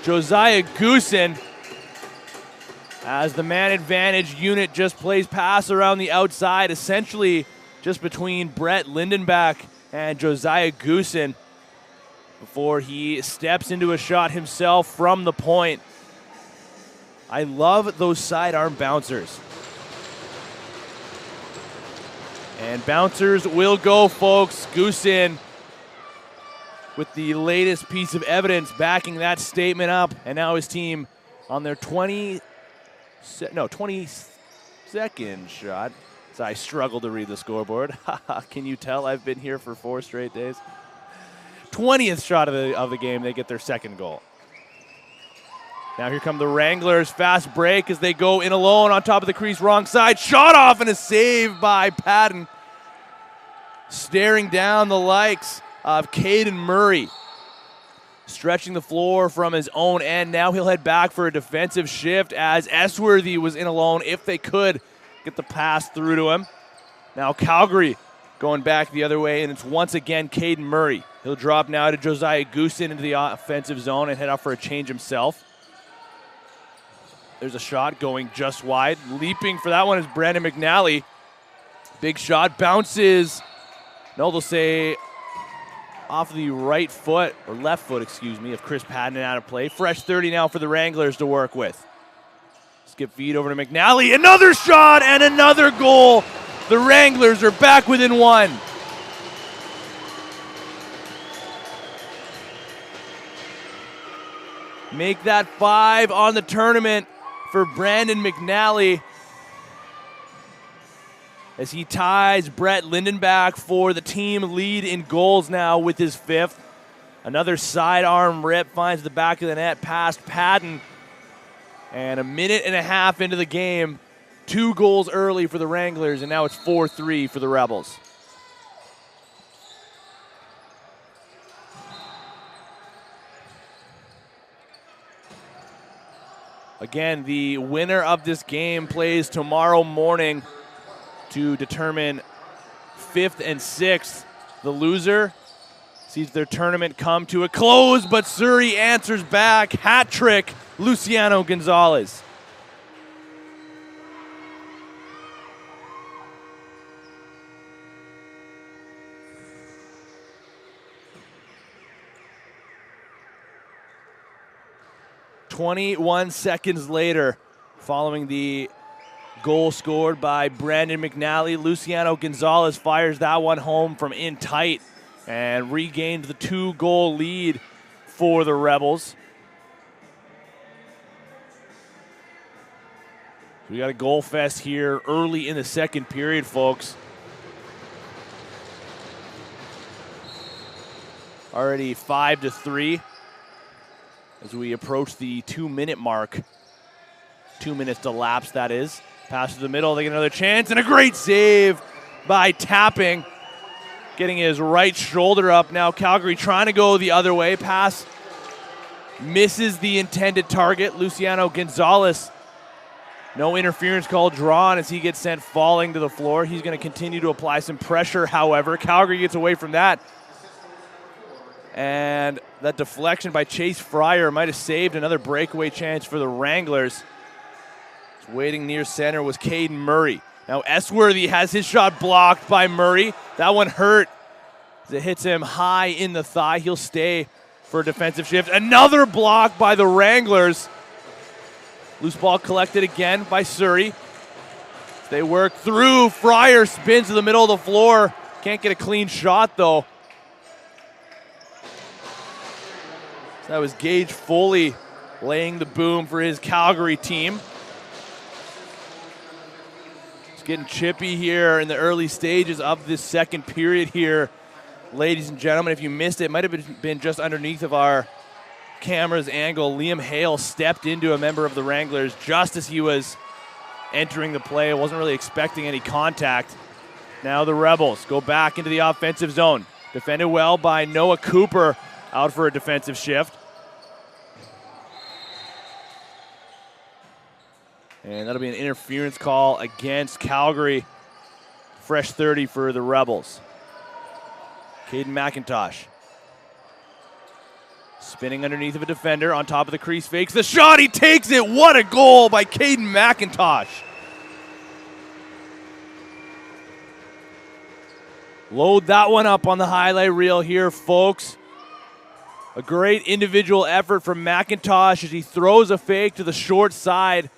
Josiah Goosen, as the man advantage unit, just plays pass around the outside, essentially just between Brett Lindenbach and Josiah Goosen, before he steps into a shot himself from the point. I love those sidearm bouncers. And bouncers will go, folks. Goosen with the latest piece of evidence backing that statement up. And now his team on their 22nd shot. As I struggle to read the scoreboard. Can you tell I've been here for 4 straight days? 20th shot of the game, they get their 2nd goal. Now here come the Wranglers. Fast break as they go in alone on top of the crease, wrong side. Shot off and a save by Patton. Staring down the likes of Caden Murray. Stretching the floor from his own end. Now he'll head back for a defensive shift as Esworthy was in alone, if they could get the pass through to him. Now Calgary going back the other way, and it's once again Caden Murray. He'll drop now to Josiah Goosen into the offensive zone and head out for a change himself. There's a shot going just wide. Leaping for that one is Brandon McNally. Big shot, bounces. No, they'll say off the right foot, or left foot, excuse me, of Chris Patton out of play. Fresh 30 now for the Wranglers to work with. Skip feed over to McNally. Another shot and another goal. The Wranglers are back within 1. Make that 5 on the tournament for Brandon McNally, as he ties Brett Lindenbach for the team lead in goals now with his 5th. Another sidearm rip finds the back of the net past Patton. And a minute and a half into the game, 2 goals early for the Wranglers, and now it's 4-3 for the Rebels. Again, the winner of this game plays tomorrow morning to determine 5th and 6th. The loser sees their tournament come to a close, but Surrey answers back. Hat trick, Luciano Gonzalez. "21 seconds later, following the goal scored by Brandon McNally, Luciano Gonzalez fires that one home from in tight and regained the 2-goal lead for the Rebels. We got a goal fest here early in the second period, folks. Already 5-3 as we approach the 2-minute mark. 2 minutes to lapse, that is. Pass to the middle, they get another chance, and a great save by Tapping. Getting his right shoulder up. Now Calgary trying to go the other way. Pass misses the intended target. Luciano Gonzalez. No interference call drawn as he gets sent falling to the floor. He's going to continue to apply some pressure, however. Calgary gets away from that. And that deflection by Chase Fryer might have saved another breakaway chance for the Wranglers. Waiting near center was Caden Murray. Now Esworthy has his shot blocked by Murray. That one hurt as it hits him high in the thigh. He'll stay for a defensive shift. Another block by the Wranglers. Loose ball collected again by Surrey. They work through. Fryer spins to the middle of the floor. Can't get a clean shot though. So that was Gage Foley laying the boom for his Calgary team. Getting chippy here in the early stages of this second period here. Ladies and gentlemen, if you missed it, it might have been just underneath of our camera's angle. Liam Hale stepped into a member of the Wranglers just as he was entering the play. I wasn't really expecting any contact. Now the Rebels go back into the offensive zone. Defended well by Noah Cooper, out for a defensive shift. And that'll be an interference call against Calgary. Fresh 30 for the Rebels. Caden McIntosh. Spinning underneath of a defender, on top of the crease, fakes the shot, he takes it! What a goal by Caden McIntosh! Load that one up on the highlight reel here, folks. A great individual effort from McIntosh as he throws a fake to the short side.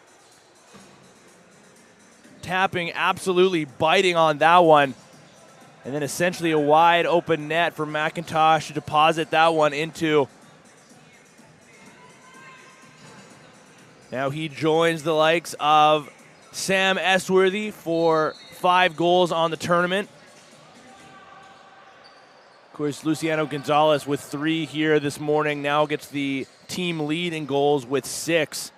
Tapping, absolutely biting on that one. And then essentially a wide open net for McIntosh to deposit that one into. Now he joins the likes of Sam Esworthy for 5 goals on the tournament. Of course, Luciano Gonzalez with 3 here this morning now gets the team lead in goals with 6.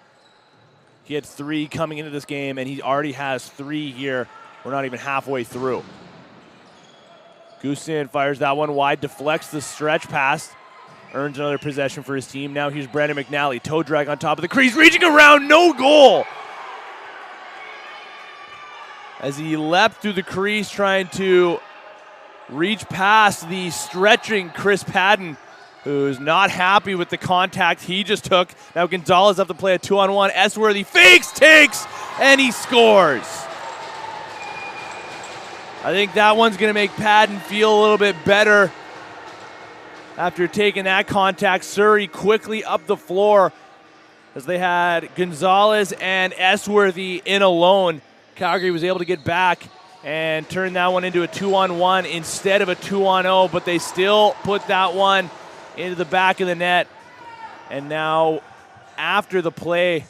He had 3 coming into this game, and he already has 3 here. We're not even halfway through. Goosen fires that one wide, deflects the stretch pass, earns another possession for his team. Now here's Brandon McNally, toe drag on top of the crease, reaching around, no goal! As he leapt through the crease, trying to reach past the stretching Chris Padden, who's not happy with the contact he just took. Now Gonzalez have to play a 2-on-1. Esworthy fakes, takes, and he scores. I think that one's going to make Padden feel a little bit better after taking that contact. Surrey quickly up the floor as they had Gonzalez and Esworthy in alone. Calgary was able to get back and turn that one into a 2-on-1 instead of a 2-on-0, but they still put that one into the back of the net. And now after the play,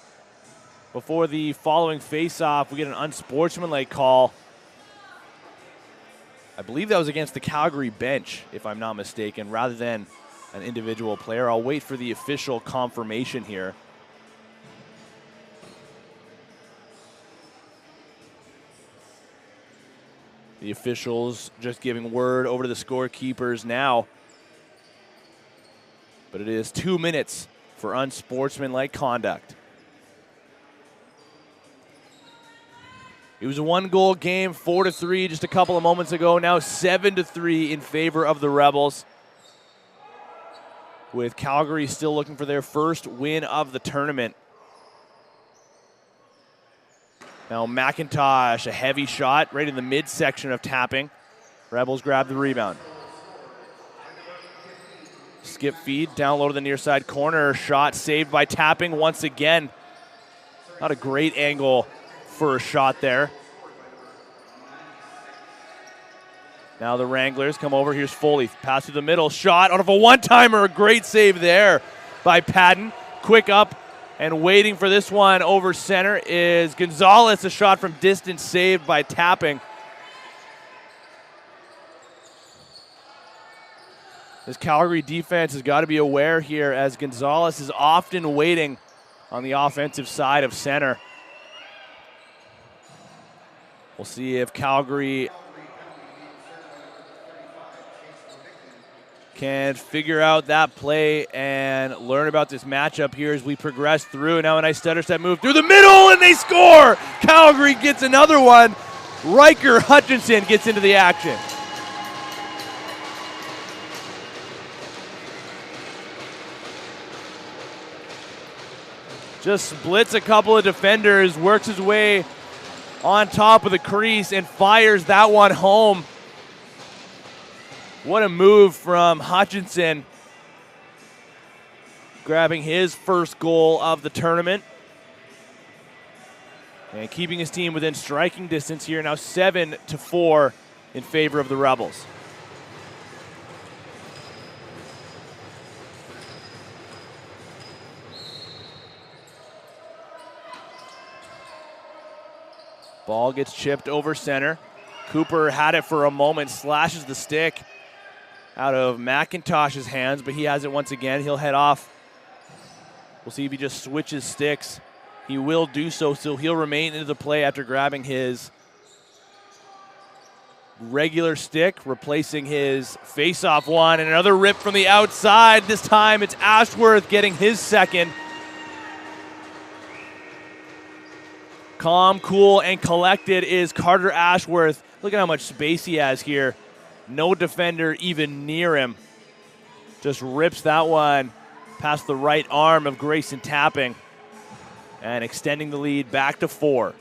before the following face-off, we get an unsportsmanlike call. I believe that was against the Calgary bench, if I'm not mistaken, rather than an individual player. I'll wait for the official confirmation here. The officials just giving word over to the scorekeepers now. But it is 2 minutes for unsportsmanlike conduct. It was a 1-goal game, 4-3 just a couple of moments ago. Now 7-3 in favor of the Rebels. With Calgary still looking for their first win of the tournament. Now McIntosh, a heavy shot right in the midsection of Tapping. Rebels grab the rebound. Skip feed, down low to the near side corner. Shot saved by Tapping once again. Not a great angle for a shot there. Now the Wranglers come over. Here's Foley. Pass to the middle. Shot out of a one-timer. A great save there by Padden. Quick up and waiting for this one over center is Gonzalez. A shot from distance saved by Tapping. This Calgary defense has got to be aware here as Gonzalez is often waiting on the offensive side of center. We'll see if Calgary can figure out that play and learn about this matchup here as we progress through. Now a nice stutter step move through the middle, and they score! Calgary gets another one. Riker Hutchinson gets into the action. Just splits a couple of defenders, works his way on top of the crease, and fires that one home. What a move from Hutchinson, grabbing his first goal of the tournament and keeping his team within striking distance here, now 7-4 in favor of the Rebels. Ball gets chipped over center. Cooper had it for a moment, slashes the stick out of McIntosh's hands, but he has it once again. He'll head off. We'll see if he just switches sticks. He will do so, so he'll remain into the play after grabbing his regular stick, replacing his face-off one, and another rip from the outside. This time it's Ashworth getting his second. Calm, cool, and collected is Carter Ashworth. Look at how much space he has here. No defender even near him. Just rips that one past the right arm of Grayson Tapping and extending the lead back to 4.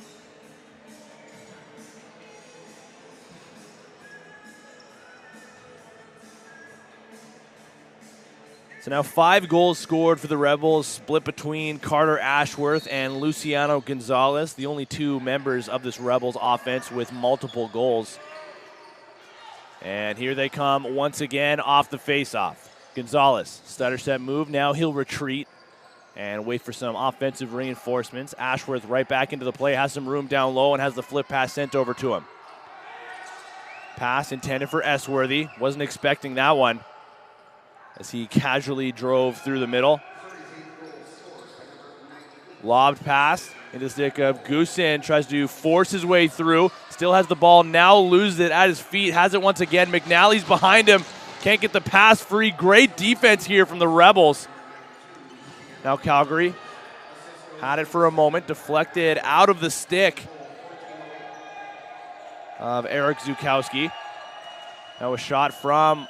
So now 5 goals scored for the Rebels, split between Carter Ashworth and Luciano Gonzalez, the only 2 members of this Rebels offense with multiple goals. And here they come once again off the faceoff. Gonzalez, stutter step move. Now he'll retreat and wait for some offensive reinforcements. Ashworth right back into the play, has some room down low, and has the flip pass sent over to him. Pass intended for Esworthy. Wasn't expecting that one as he casually drove through the middle. Lobbed pass into the stick of Goosen, tries to force his way through. Still has the ball, now loses it at his feet, has it once again. McNally's behind him, can't get the pass free. Great defense here from the Rebels. Now Calgary had it for a moment, deflected out of the stick of Eric Zukowski. Now a shot from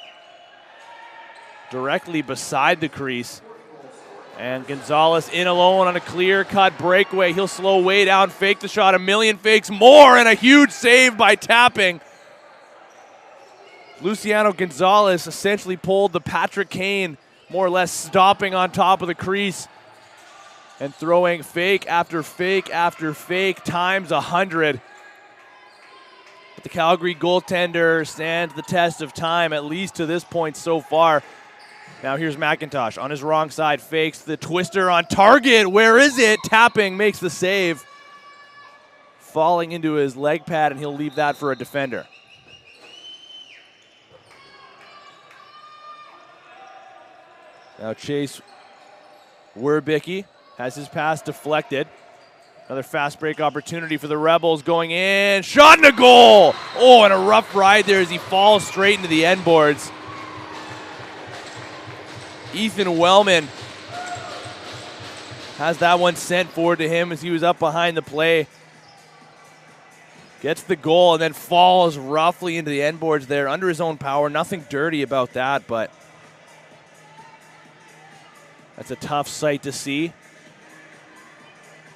directly beside the crease. And Gonzalez in alone on a clear-cut breakaway. He'll slow way down, fake the shot, a million fakes more, and a huge save by Tapping. Luciano Gonzalez essentially pulled the Patrick Kane, more or less stopping on top of the crease and throwing fake after fake after fake times 100. But the Calgary goaltender stands the test of time, at least to this point so far. Now here's McIntosh on his wrong side, fakes the twister on target. Where is it? Tapping makes the save. Falling into his leg pad, and he'll leave that for a defender. Now Chase Werbicki has his pass deflected. Another fast break opportunity for the Rebels going in. Shot and a goal! Oh, and a rough ride there as he falls straight into the end boards. Ethan Wellman has that one sent forward to him as he was up behind the play. Gets the goal and then falls roughly into the end boards there under his own power. Nothing dirty about that, but that's a tough sight to see.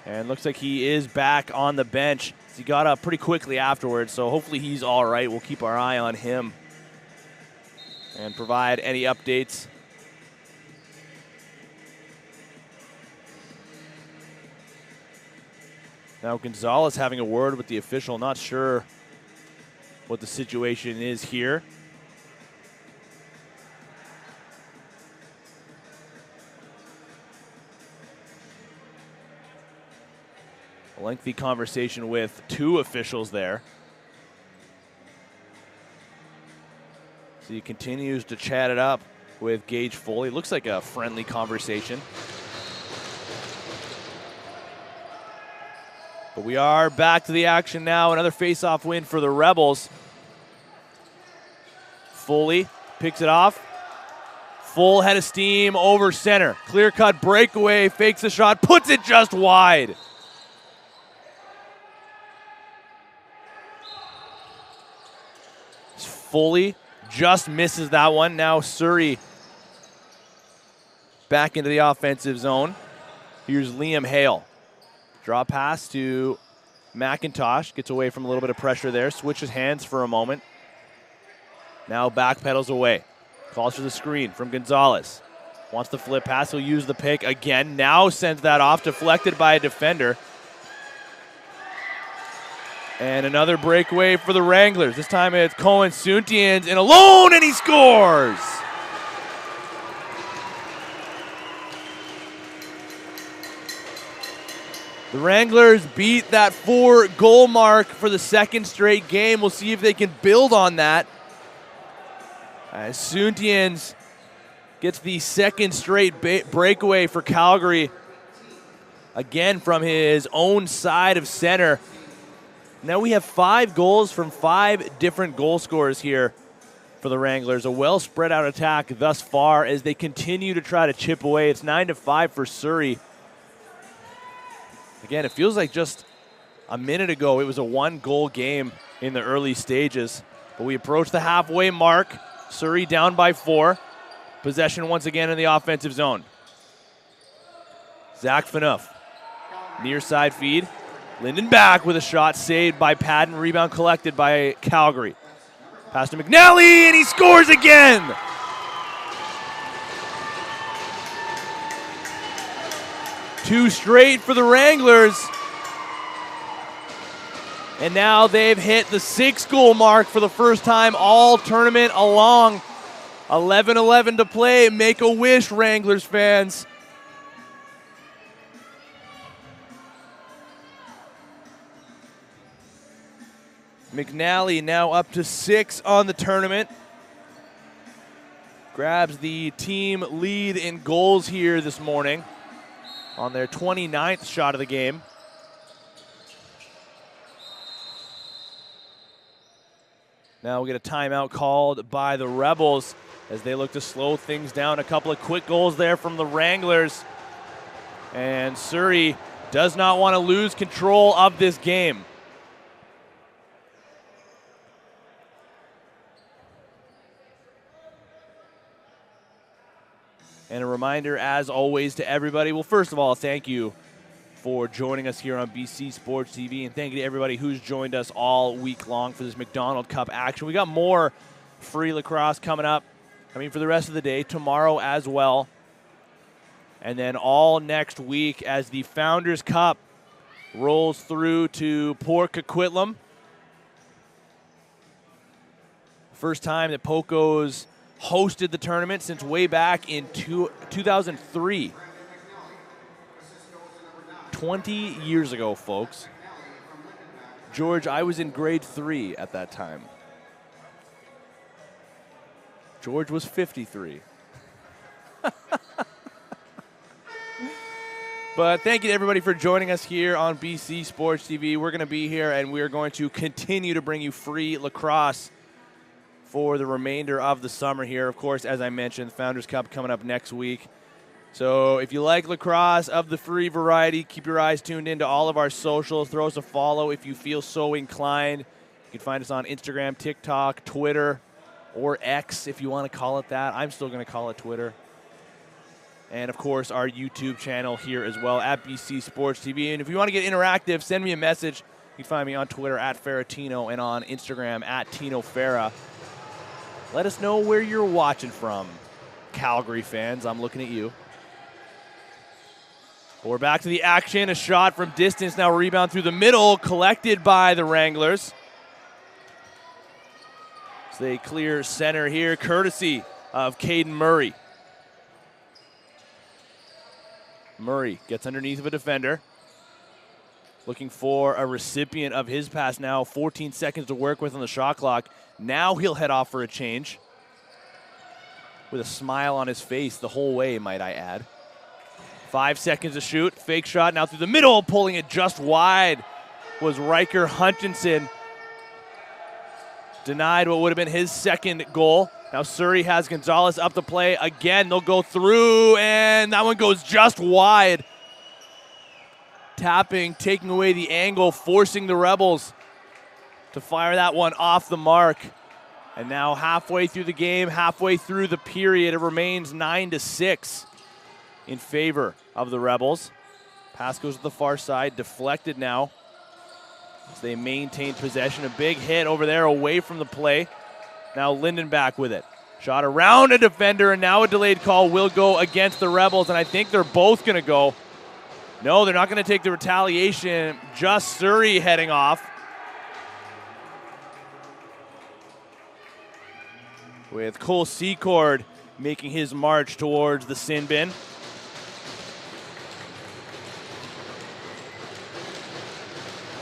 And looks like he is back on the bench. He got up pretty quickly afterwards, so hopefully he's all right. We'll keep our eye on him and provide any updates. Now Gonzalez having a word with the official. Not sure what the situation is here. A lengthy conversation with 2 officials there. So he continues to chat it up with Gage Foley. Looks like a friendly conversation. But we are back to the action now. Another face-off win for the Rebels. Foley picks it off. Full head of steam over center. Clear-cut breakaway, fakes the shot, puts it just wide. Foley just misses that one. Now Surrey back into the offensive zone. Here's Liam Hale. Draw pass to McIntosh. Gets away from a little bit of pressure there. Switches hands for a moment. Now backpedals away. Calls for the screen from Gonzalez. Wants the flip pass. He'll use the pick again. Now sends that off. Deflected by a defender. And another breakaway for the Wranglers. This time it's Cohen Suntians in alone, and he scores! The Wranglers beat that 4-goal mark for the second straight game. We'll see if they can build on that. As Suntians gets the second straight breakaway for Calgary. Again from his own side of center. Now we have 5 goals from 5 different goal scorers here for the Wranglers. A well spread out attack thus far as they continue to try to chip away. It's 9-5 for Surrey. Again, it feels like just a minute ago it was a 1-goal game in the early stages. But we approach the halfway mark. Surrey down by 4. Possession once again in the offensive zone. Zach Phaneuf, near side feed. Linden back with a shot saved by Padden. Rebound collected by Calgary. Pass to McNally, and he scores again! Two straight for the Wranglers. And now they've hit the 6-goal mark for the first time all tournament along. 11-11 to play. Make a wish, Wranglers fans. McNally now up to 6 on the tournament. Grabs the team lead in goals here this morning on their 29th shot of the game. Now we get a timeout called by the Rebels as they look to slow things down. A couple of quick goals there from the Wranglers. And Surrey does not want to lose control of this game. And a reminder, as always, to everybody. Well, first of all, thank you for joining us here on BC Sports TV. And thank you to everybody who's joined us all week long for this MacDonaldCup action. We got more free lacrosse coming up. For the rest of the day, tomorrow as well. And then all next week as the Founders Cup rolls through to Port Coquitlam. First time that Poco's hosted the tournament since way back in 2003. 20 years ago, folks. George, I was in grade 3 at that time. George was 53. But thank you to everybody for joining us here on BC Sports TV. We're going to be here, and we are going to continue to bring you free lacrosse for the remainder of the summer here. Of course, as I mentioned, Founders Cup coming up next week. So if you like lacrosse of the free variety, keep your eyes tuned into all of our socials. Throw us a follow if you feel so inclined. You can find us on Instagram, TikTok, Twitter, or X if you want to call it that. I'm still going to call it Twitter. And, of course, our YouTube channel here as well, at BC Sports TV. And if you want to get interactive, send me a message. You can find me on Twitter, at Ferratino, and on Instagram, at Tino Ferra. Let us know where you're watching from, Calgary fans. I'm looking at you. We're back to the action. A shot from distance. Now rebound through the middle, collected by the Wranglers. So they clear center here, courtesy of Caden Murray. Murray gets underneath of a defender. Looking for a recipient of his pass now. 14 seconds to work with on the shot clock. Now he'll head off for a change. With a smile on his face the whole way, might I add. 5 seconds to shoot. Fake shot now through the middle, pulling it just wide. was Riker Hutchinson. Denied what would have been his second goal. Now Surrey has Gonzalez up the play again. They'll go through, and that one goes just wide. Tapping, taking away the angle, forcing the Rebels to fire that one off the mark. And now halfway through the game, halfway through the period, it remains 9-6 in favor of the Rebels. Pass goes to the far side, deflected now as they maintain possession. A big hit over there away from the play. Now Linden back with it. Shot around a defender, and now a delayed call will go against the Rebels, and I think they're both going to go. No, they're not going to take the retaliation. Just Surrey heading off. With Cole Secord making his march towards the sin bin.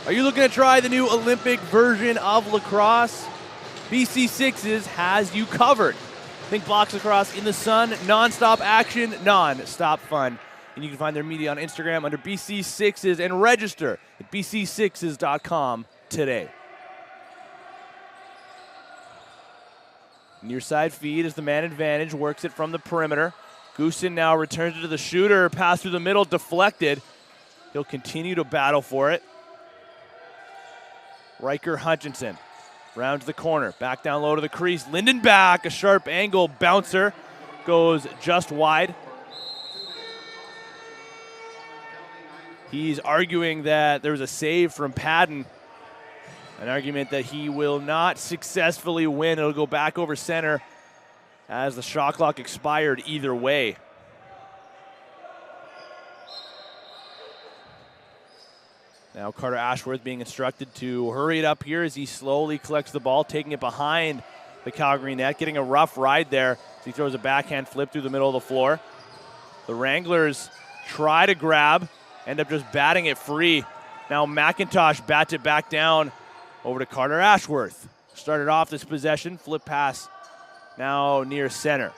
Are you looking to try the new Olympic version of lacrosse? BC Sixes has you covered. Think box lacrosse in the sun, non-stop action, non-stop fun. And you can find their media on Instagram under BC Sixes and register at bc6s.com today. Near side feed as the man advantage works it from the perimeter. Goosen now returns it to the shooter. Pass through the middle, deflected. He'll continue to battle for it. Riker Hutchinson rounds the corner. Back down low to the crease. Linden back. A sharp angle bouncer goes just wide. He's arguing that there was a save from Padden. An argument that he will not successfully win. It'll go back over center as the shot clock expired either way. Now Carter Ashworth being instructed to hurry it up here as he slowly collects the ball, taking it behind the Calgary net, getting a rough ride there as he throws a backhand flip through the middle of the floor. The Wranglers try to grab, end up just batting it free. Now McIntosh bats it back down over to Carter Ashworth. Started off this possession, flip pass now near center.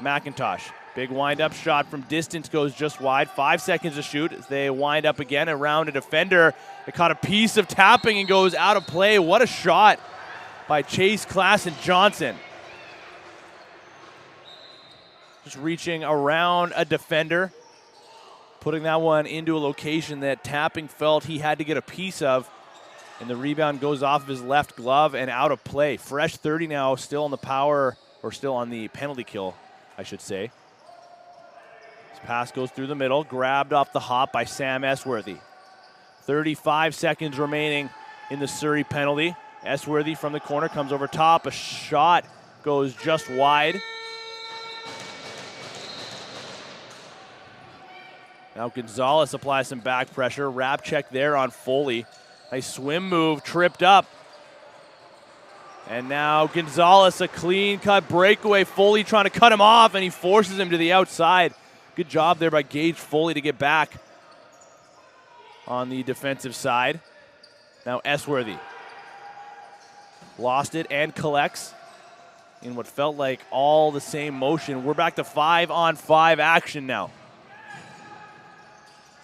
McIntosh, big wind-up shot from distance goes just wide. 5 seconds to shoot as they wind up again around a defender. They caught a piece of tapping and goes out of play. What a shot by Chase Klassen Johnson. Just reaching around a defender, putting that one into a location that Tapping felt he had to get a piece of. And the rebound goes off of his left glove and out of play. Fresh 30 now, still on the power, or still on the penalty kill, I should say. This pass goes through the middle, grabbed off the hop by Sam Esworthy. 35 seconds remaining in the Surrey penalty. Esworthy from the corner comes over top. A shot goes just wide. Now Gonzalez applies some back pressure. Wrap check there on Foley. Nice swim move, tripped up. And now Gonzalez, a clean-cut breakaway. Foley trying to cut him off, and he forces him to the outside. Good job there by Gage Foley to get back on the defensive side. Now Esworthy lost it and collects in what felt like all the same motion. We're back to 5-on-5 action now.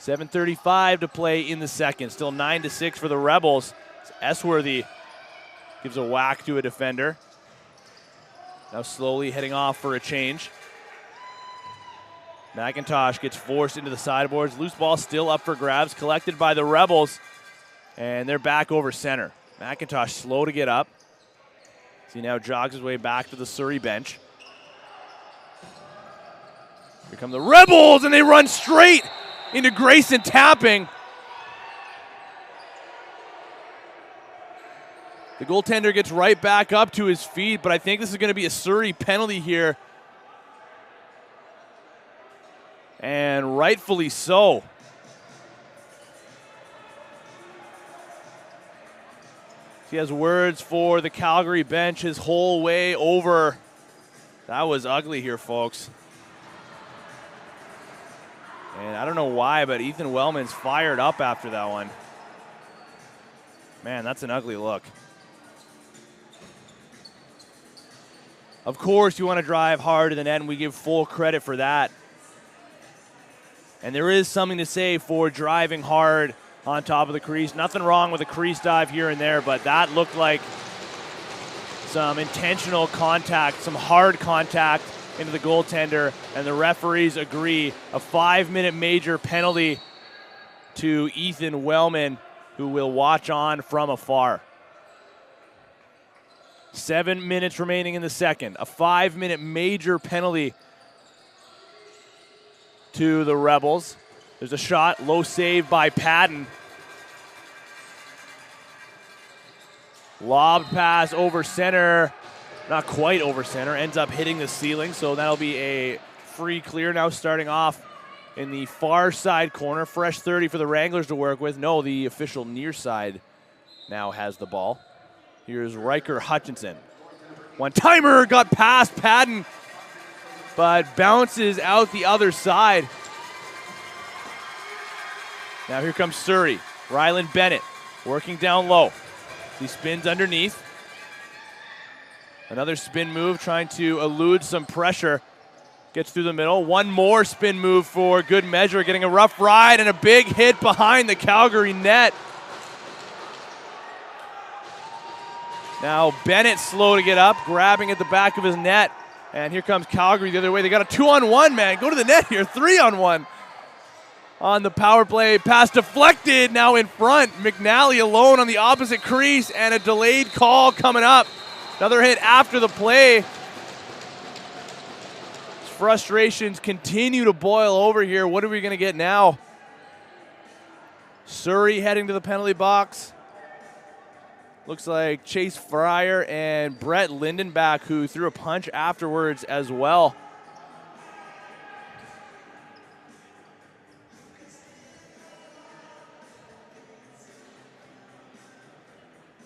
7:35 to play in the second. Still 9-6 for the Rebels. Esworthy gives a whack to a defender. Now slowly heading off for a change. McIntosh gets forced into the sideboards. Loose ball still up for grabs, collected by the Rebels. And they're back over center. McIntosh slow to get up. He now jogs his way back to the Surrey bench. Here come the Rebels, and they run straight into Grayson Tapping. The goaltender gets right back up to his feet, but I think this is going to be a Surrey penalty here. And rightfully so. He has words for the Calgary bench his whole way over. That was ugly here, folks. And I don't know why, but Ethan Wellman's fired up after that one. Man, that's an ugly look. Of course, you want to drive hard to the net, and we give full credit for that. And there is something to say for driving hard on top of the crease. Nothing wrong with a crease dive here and there, but that looked like some intentional contact, some hard contact into the goaltender, and the referees agree. A 5-minute major penalty to Ethan Wellman, who will watch on from afar. 7 minutes remaining in the second. A 5-minute major penalty to the Rebels. There's a shot, low save by Patton. Lob pass over center, not quite over center, ends up hitting the ceiling, so that'll be a free clear now starting off in the far side corner. Fresh 30 for the Wranglers to work with. No, the official near side now has the ball. Here's Riker Hutchinson. One-timer, got past Patton, but bounces out the other side. Now here comes Surrey. Rylan Bennett working down low. He spins underneath. Another spin move trying to elude some pressure. Gets through the middle. One more spin move for good measure. Getting a rough ride and a big hit behind the Calgary net. Now Bennett slow to get up, grabbing at the back of his net. And here comes Calgary the other way. They got a 2-on-1, man. Go to the net here, 3-on-1. On the power play, pass deflected, now in front. McNally alone on the opposite crease, and a delayed call coming up. Another hit after the play. Frustrations continue to boil over here. What are we going to get now? Surrey heading to the penalty box. Looks like Chase Fryer and Brett Lindenbach, who threw a punch afterwards as well.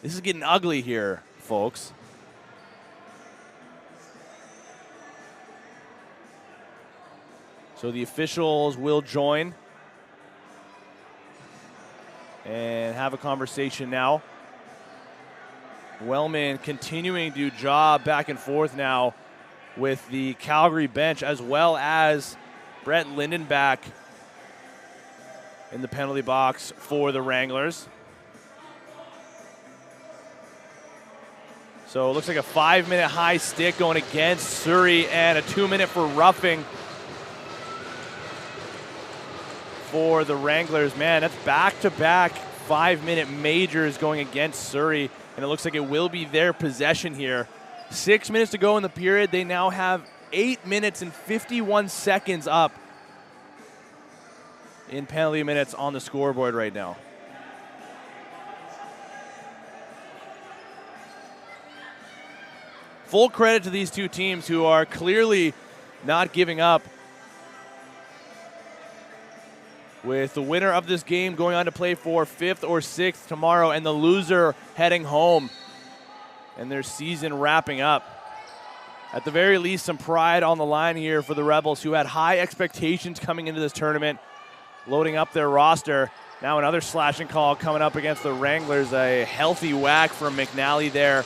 This is getting ugly here, folks. So the officials will join and have a conversation now. Wellman continuing to job back and forth now with the Calgary bench, as well as Brett Lindenbach in the penalty box for the Wranglers. So it looks like a 5-minute high stick going against Surrey and a 2-minute for roughing for the Wranglers. Man, that's back-to-back 5-minute majors going against Surrey, and it looks like it will be their possession here. 6 minutes to go in the period. They now have 8 minutes and 51 seconds up in penalty minutes on the scoreboard right now. Full credit to these two teams who are clearly not giving up, with the winner of this game going on to play for 5th or 6th tomorrow, and the loser heading home and their season wrapping up. At the very least, some pride on the line here for the Rebels, who had high expectations coming into this tournament, loading up their roster. Now another slashing call coming up against the Wranglers. A healthy whack from McNally there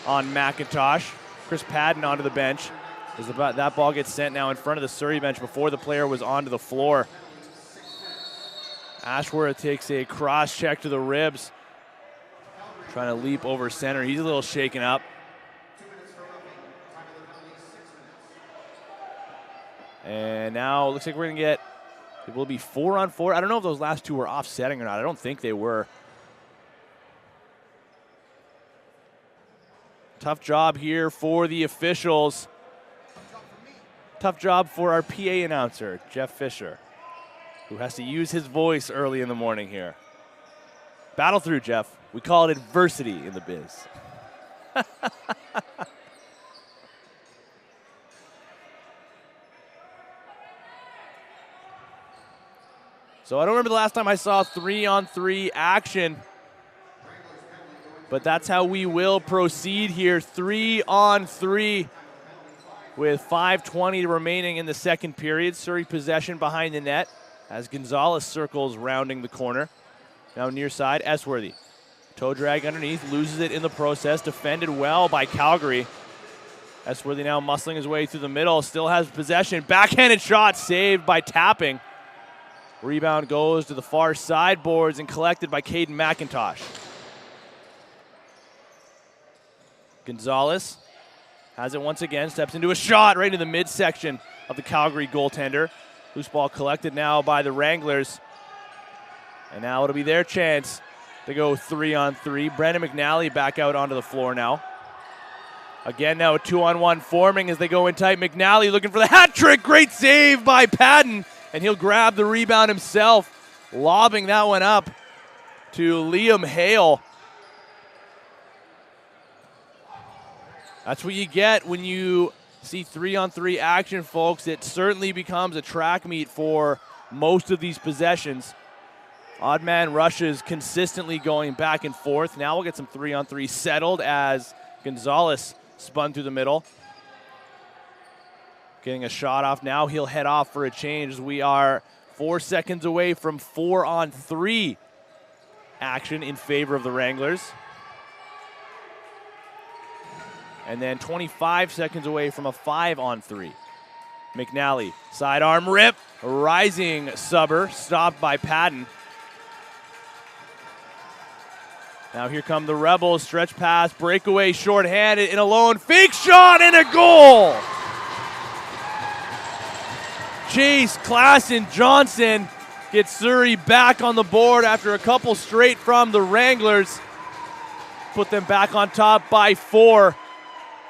on McIntosh. Chris Padden onto the bench. That ball gets sent now in front of the Surrey bench before the player was onto the floor. Ashworth takes a cross check to the ribs, trying to leap over center. He's a little shaken up. And now it looks like we're going to get, it will be 4-on-4. I don't know if those last two were offsetting or not. I don't think they were. Tough job here for the officials. Tough job for our PA announcer, Jeff Fisher, who has to use his voice early in the morning here. Battle through, Jeff. We call it adversity in the biz. So I don't remember the last time I saw 3-on-3 action, but that's how we will proceed here. 3-on-3 with 5:20 remaining in the second period. Surrey possession behind the net as Gonzalez circles rounding the corner. Now near side, Esworthy. Toe drag underneath, loses it in the process. Defended well by Calgary. Esworthy now muscling his way through the middle, still has possession. Backhanded shot saved by Tapping. Rebound goes to the far sideboards and collected by Caden McIntosh. Gonzalez has it once again, steps into a shot right into the midsection of the Calgary goaltender. Loose ball collected now by the Wranglers. And now it'll be their chance to go 3-on-3. Brandon McNally back out onto the floor now. Again now a 2-on-1 forming as they go in tight. McNally looking for the hat trick. Great save by Patton. And he'll grab the rebound himself, lobbing that one up to Liam Hale. That's what you get when you see 3-on-3 action, folks. It certainly becomes a track meet for most of these possessions. Odd man rushes consistently going back and forth. Now we'll get some 3-on-3 settled as Gonzalez spun through the middle. Getting a shot off now. He'll head off for a change. We are 4 seconds away from 4-on-3 action in favor of the Wranglers. And then 25 seconds away from a 5-on-3. McNally, sidearm rip, rising subber, stopped by Patton. Now here come the Rebels, stretch pass, breakaway, shorthanded, in alone, fake shot, and a goal! Chase Klassen Johnson gets Surrey back on the board after a couple straight from the Wranglers. Put them back on top by 4.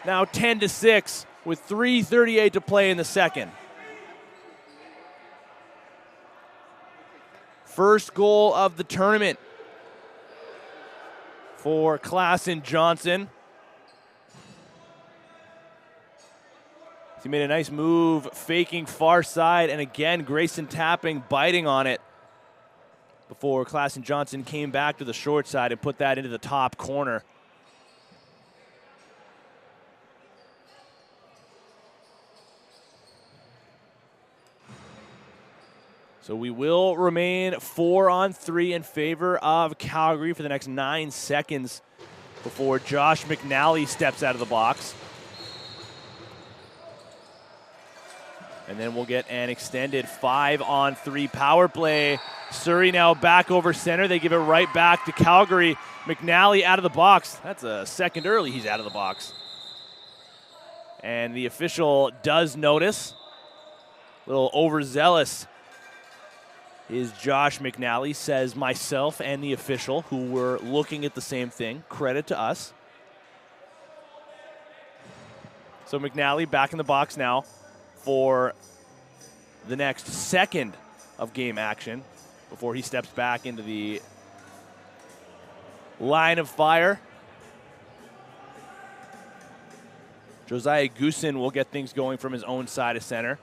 Now 10-6 with 3:38 to play in the second. First goal of the tournament for Klassen Johnson. He made a nice move, faking far side, and again, Grayson tapping, biting on it before Klassen Johnson came back to the short side and put that into the top corner. So we will remain 4-on-3 in favor of Calgary for the next 9 seconds before Josh McNally steps out of the box. And then we'll get an extended 5-on-3 power play. Surrey now back over center. They give it right back to Calgary. McNally out of the box. That's a second early he's out of the box. And the official does notice. A little overzealous is Josh McNally, says myself and the official, who were looking at the same thing. Credit to us. So McNally back in the box now for the next second of game action before he steps back into the line of fire. Josiah Goosen will get things going from his own side of center.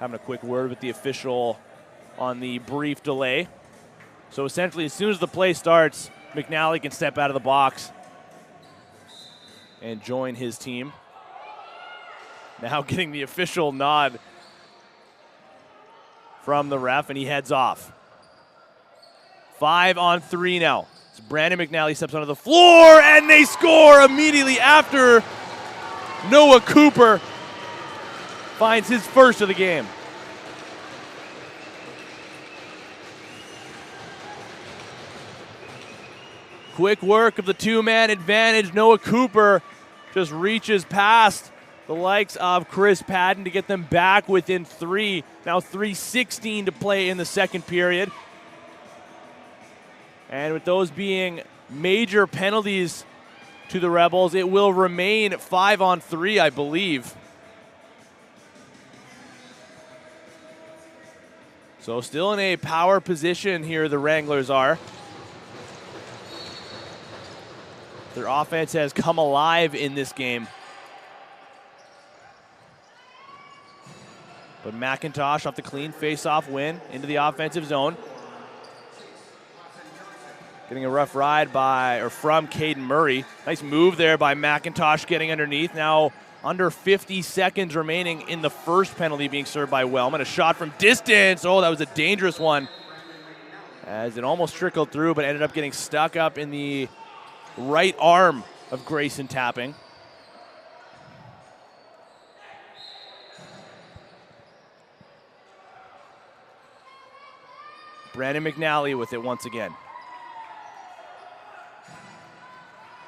Having a quick word with the official on the brief delay. So essentially, as soon as the play starts, McNally can step out of the box and join his team. Now getting the official nod from the ref, and he heads off. 5-on-3 now. So Brandon McNally steps onto the floor, and they score immediately after Noah Cooper finds his first of the game. Quick work of the two-man advantage. Noah Cooper just reaches past the likes of Chris Patton to get them back within 3. Now 3:16 to play in the second period. And with those being major penalties to the Rebels, it will remain 5-on-3, I believe. So still in a power position here, the Wranglers are. Their offense has come alive in this game. But McIntosh off the clean face-off win into the offensive zone. Getting a rough ride from Caden Murray. Nice move there by McIntosh getting underneath. Now under 50 seconds remaining in the first penalty being served by Wellman. A shot from distance. Oh, that was a dangerous one. As it almost trickled through, but ended up getting stuck up in the right arm of Grayson tapping. Brandon McNally with it once again.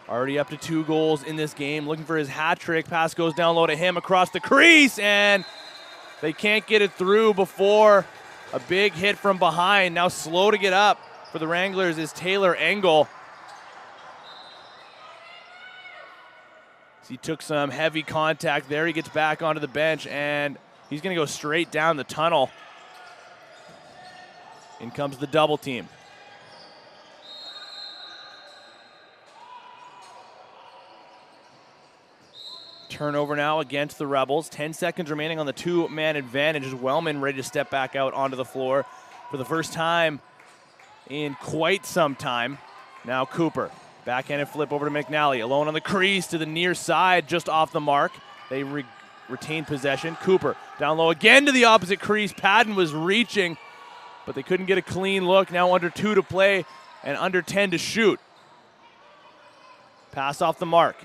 Already up to 2 goals in this game, looking for his hat trick. Pass goes down low to him across the crease, and they can't get it through before a big hit from behind. Now slow to get up for the Wranglers is Taylor Engel. He took some heavy contact there. He gets back onto the bench, and he's going to go straight down the tunnel. In comes the double team. Turnover now against the Rebels. 10 seconds remaining on the 2-man advantage as Wellman ready to step back out onto the floor for the first time in quite some time. Now Cooper. Backhanded flip over to McNally. Alone on the crease to the near side, just off the mark. They retain possession. Cooper down low again to the opposite crease. Padden was reaching, but they couldn't get a clean look. Now under 2 to play and under 10 to shoot. Pass off the mark.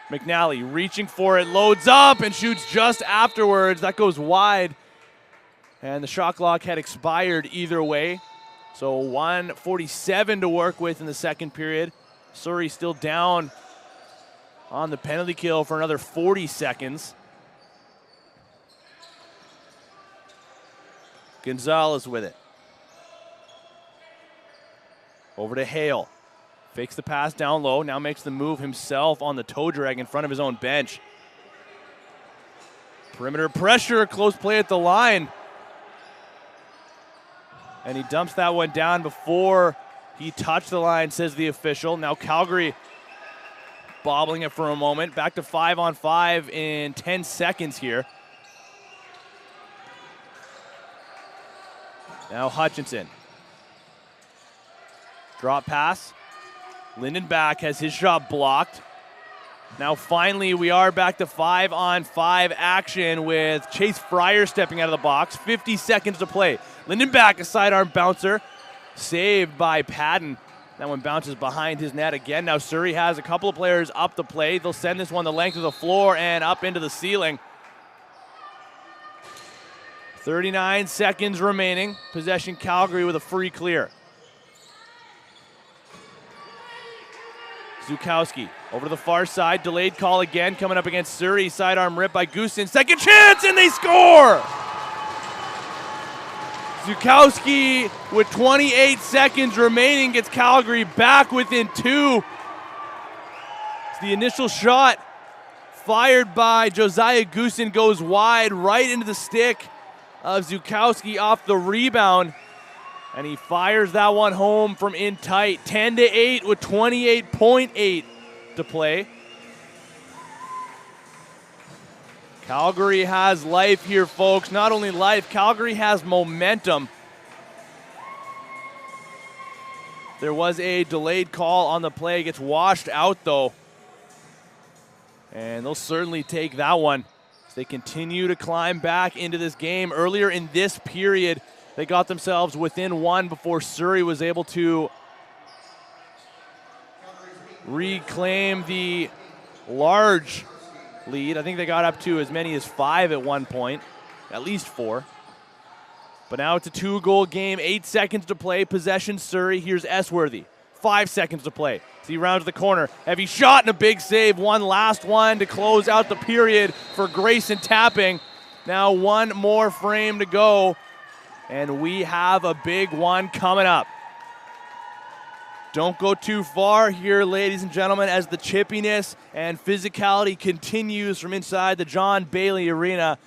McNally reaching for it, loads up and shoots just afterwards. That goes wide. And the shot clock had expired either way. So 1:47 to work with in the second period. Surrey still down on the penalty kill for another 40 seconds. Gonzalez with it. Over to Hale. Fakes the pass down low. Now makes the move himself on the toe drag in front of his own bench. Perimeter pressure, close play at the line. And he dumps that one down before he touched the line, says the official. Now Calgary bobbling it for a moment. Back to 5-on-5 in 10 seconds here. Now Hutchinson. Drop pass. Lindenbach has his shot blocked. Now finally we are back to 5-on-5 action with Chase Fryer stepping out of the box. 50 seconds to play. Lindenbach, a sidearm bouncer, saved by Padden. That one bounces behind his net again. Now Surrey has a couple of players up to play. They'll send this one the length of the floor and up into the ceiling. 39 seconds remaining. Possession Calgary with a free clear. Zukowski over to the far side. Delayed call again coming up against Surrey. Sidearm rip by Goosen. Second chance and they score! Zukowski with 28 seconds remaining gets Calgary back within 2. The initial shot fired by Josiah Goosen goes wide right into the stick of Zukowski off the rebound. And he fires that one home from in tight. 10-8 with 28.8 to play. Calgary has life here, folks. Not only life, Calgary has momentum. There was a delayed call on the play. Gets washed out, though. And they'll certainly take that one as they continue to climb back into this game. Earlier in this period, they got themselves within 1 before Surrey was able to reclaim the large lead. I think they got up to as many as 5 at one point, at least 4. But now it's a 2-goal game, 8 seconds to play. Possession Surrey. Here's Esworthy. 5 seconds to play. So he rounds the corner. Heavy shot and a big save. One last one to close out the period for Grayson Tapping. Now one more frame to go. And we have a big one coming up. Don't go too far here, ladies and gentlemen, as the chippiness and physicality continues from inside the John Bailey Arena.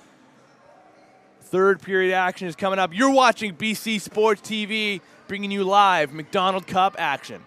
Third period action is coming up. You're watching BC Sports TV, bringing you live MacDonald Cup action.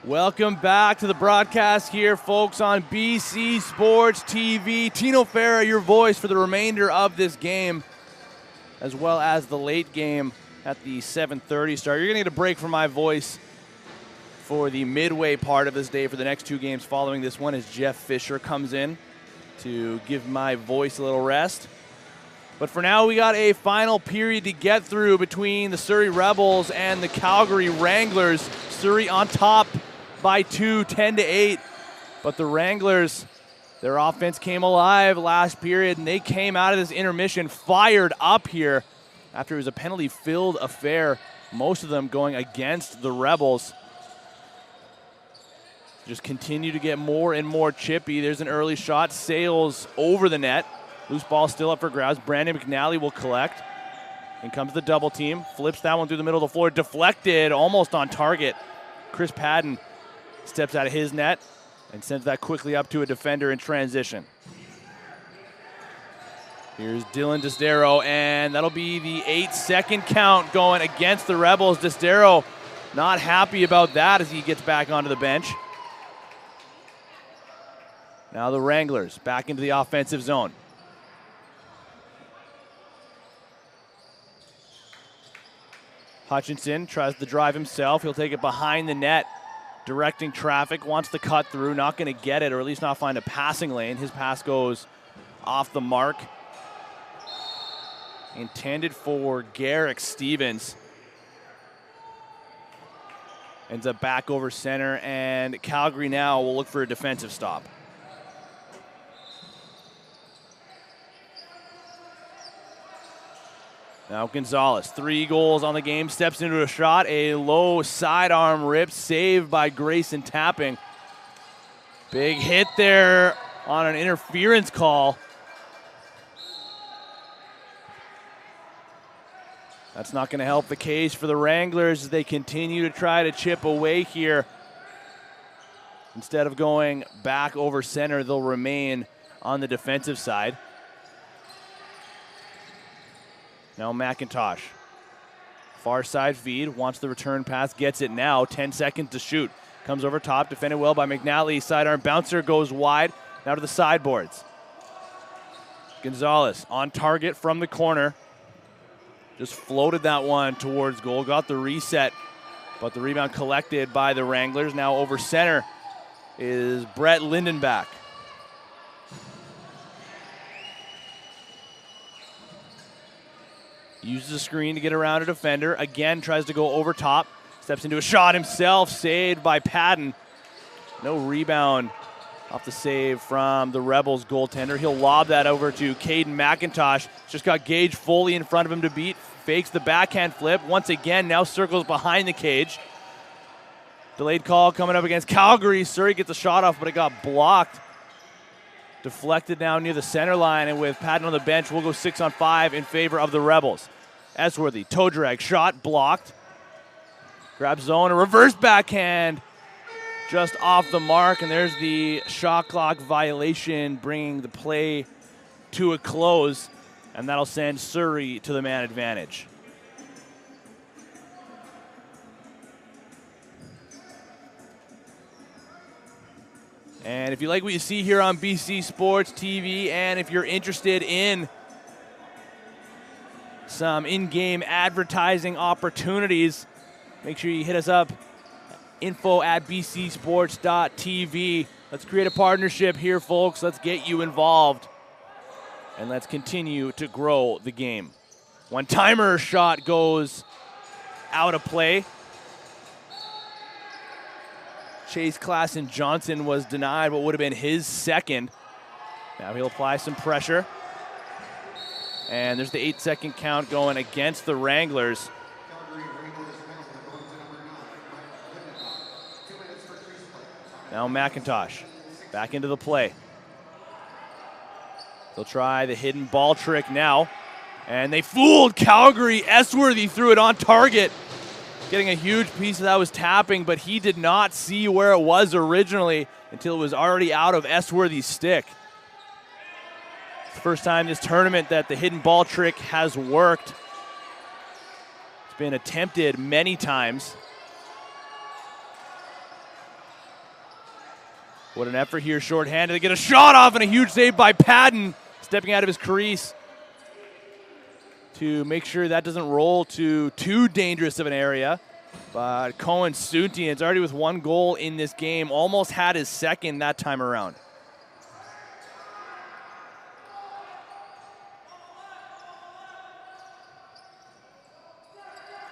Welcome back to the broadcast here, folks, on BC Sports TV. Tino Farah, your voice for the remainder of this game, as well as the late game at the 7:30 start. You're going to get a break from my voice for the midway part of this day for the next two games following this one as Jeff Fisher comes in to give my voice a little rest. But for now, we got a final period to get through between the Surrey Rebels and the Calgary Wranglers. Surrey on top by 2, 10-8. But the Wranglers, their offense came alive last period, and they came out of this intermission fired up here after it was a penalty-filled affair, most of them going against the Rebels. Just continue to get more and more chippy. There's an early shot, sails over the net. Loose ball still up for grabs. Brandon McNally will collect. In comes the double team. Flips that one through the middle of the floor. Deflected, almost on target. Chris Padden steps out of his net and sends that quickly up to a defender in transition. Here's Dylan Desdero, and that'll be the 8-second count going against the Rebels. Desdero not happy about that as he gets back onto the bench. Now the Wranglers back into the offensive zone. Hutchinson tries to drive himself. He'll take it behind the net, directing traffic, wants to cut through, not going to get it, or at least not find a passing lane. His pass goes off the mark. Intended for Garrick Stevens. Ends up back over center, and Calgary now will look for a defensive stop. Now Gonzalez, 3 goals on the game, steps into a shot, a low sidearm rip, saved by Grayson Tapping. Big hit there on an interference call. That's not going to help the case for the Wranglers as they continue to try to chip away here. Instead of going back over center, they'll remain on the defensive side. Now McIntosh, far side feed, wants the return pass, gets it now, 10 seconds to shoot. Comes over top, defended well by McNally, sidearm bouncer goes wide, now to the sideboards. Gonzalez on target from the corner, just floated that one towards goal, got the reset, but the rebound collected by the Wranglers. Now over center is Brett Lindenbach. Uses the screen to get around a defender. Again, tries to go over top. Steps into a shot himself. Saved by Padden. No rebound off the save from the Rebels goaltender. He'll lob that over to Caden McIntosh. Just got Gage fully in front of him to beat. Fakes the backhand flip. Once again, now circles behind the cage. Delayed call coming up against Calgary. Surrey gets a shot off, but it got blocked. Deflected now near the center line, and with Padden on the bench, we'll go 6-on-5 in favor of the Rebels. Esworthy, toe drag, shot blocked. Grab zone, a reverse backhand just off the mark, and there's the shot clock violation, bringing the play to a close, and that'll send Surrey to the man advantage. And if you like what you see here on BC Sports TV, and if you're interested in some in-game advertising opportunities, make sure you hit us up, info@bcsports.tv. Let's create a partnership here, folks. Let's get you involved, and let's continue to grow the game. One-timer shot goes out of play. Chase Klassen Johnson was denied what would have been his second. Now he'll apply some pressure. And there's the 8-second count going against the Wranglers. Now McIntosh back into the play. They'll try the hidden ball trick now. And they fooled Calgary. Esworthy threw it on target. Getting a huge piece of that was Tapping, but he did not see where it was originally until it was already out of Esworthy's stick. It's the first time this tournament that the hidden ball trick has worked. It's been attempted many times. What an effort here, shorthanded. They get a shot off and a huge save by Padden, stepping out of his crease to make sure that doesn't roll to too dangerous of an area. But Cohen Suntian's already with 1 goal in this game, almost had his second that time around.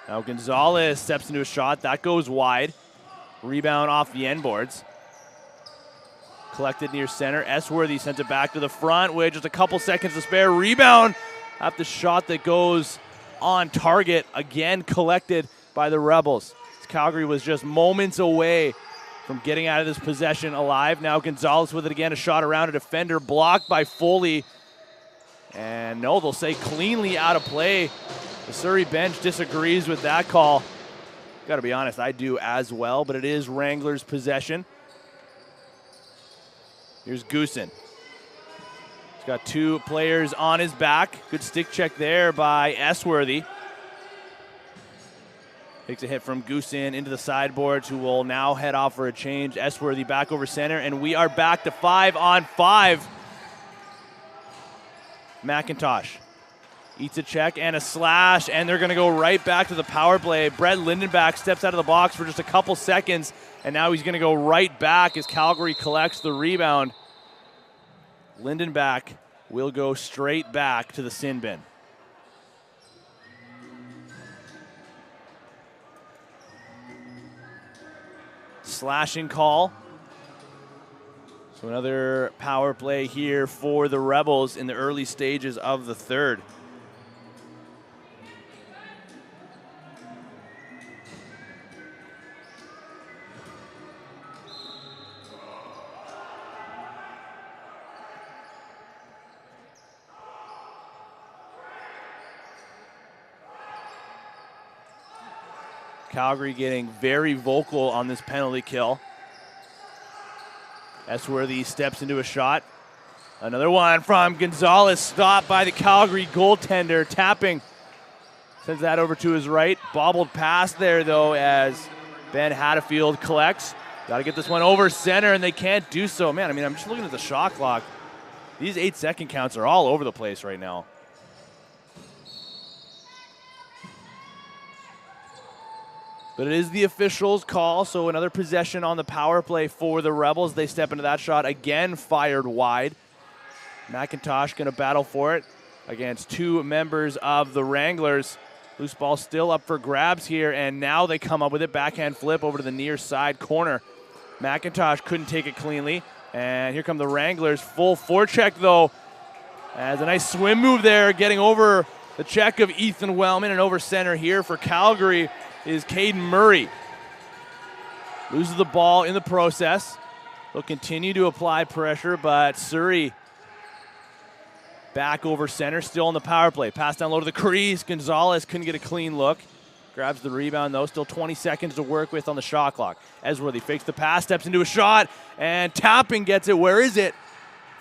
Now Gonzalez steps into a shot. That goes wide. Rebound off the end boards. Collected near center. Esworthy sends it back to the front with just a couple seconds to spare. Rebound at the shot that goes on target. Again collected by the Rebels. Calgary was just moments away from getting out of this possession alive. Now Gonzalez with it again. A shot around a defender. Blocked by Foley. And no, they'll say cleanly out of play. The Surrey bench disagrees with that call. Got to be honest, I do as well, but it is Wranglers' possession. Here's Goosen. He's got 2 players on his back. Good stick check there by Esworthy. Takes a hit from Goosen into the sideboards, who will now head off for a change. Esworthy back over center, and we are back to 5-on-5. McIntosh eats a check and a slash, and they're going to go right back to the power play. Brett Lindenbach steps out of the box for just a couple seconds, and now he's going to go right back as Calgary collects the rebound. Lindenbach will go straight back to the sin bin. Slashing call. So another power play here for the Rebels in the early stages of the third. Calgary getting very vocal on this penalty kill. Esworthy steps into a shot. Another one from Gonzalez, stopped by the Calgary goaltender. Tapping, sends that over to his right. Bobbled pass there, though, as Ben Hatfield collects. Got to get this one over center, and they can't do so. Man, I mean, I'm just looking at the shot clock. These 8-second counts are all over the place right now. But it is the officials' call, so another possession on the power play for the Rebels. They step into that shot, again fired wide. McIntosh going to battle for it against 2 members of the Wranglers. Loose ball still up for grabs here, and now they come up with it. Backhand flip over to the near side corner. McIntosh couldn't take it cleanly, and here come the Wranglers. Full forecheck, though, as a nice swim move there, getting over the check of Ethan Wellman, and over center here for Calgary is Caden Murray. Loses the ball in the process. They'll continue to apply pressure, but Surrey back over center, still on the power play. Pass down low to the crease. Gonzalez couldn't get a clean look. Grabs the rebound, though. Still 20 seconds to work with on the shot clock. Esworthy fakes the pass, steps into a shot, and Tapping gets it. Where is it?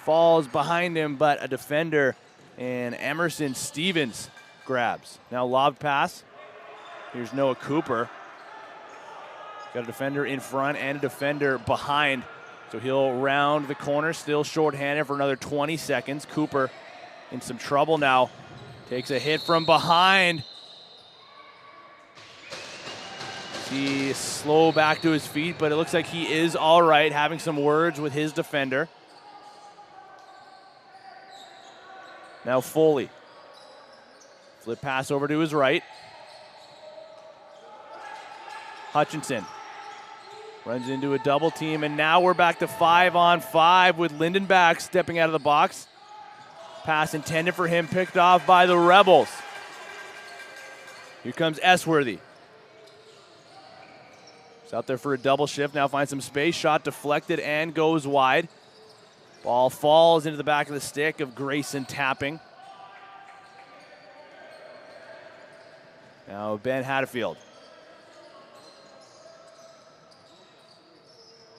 Falls behind him, but a defender, and Emerson Stevens grabs. Now lob pass. Here's Noah Cooper. Got a defender in front and a defender behind. So he'll round the corner, still shorthanded for another 20 seconds. Cooper in some trouble now. Takes a hit from behind. He's slow back to his feet, but it looks like he is all right, having some words with his defender. Now Foley. Flip pass over to his right. Hutchinson runs into a double team, and now we're back to 5-on-5 with Lindenbach stepping out of the box. Pass intended for him, picked off by the Rebels. Here comes Esworthy. He's out there for a double shift, now finds some space. Shot deflected and goes wide. Ball falls into the back of the stick of Grayson Tapping. Now Ben Hatfield.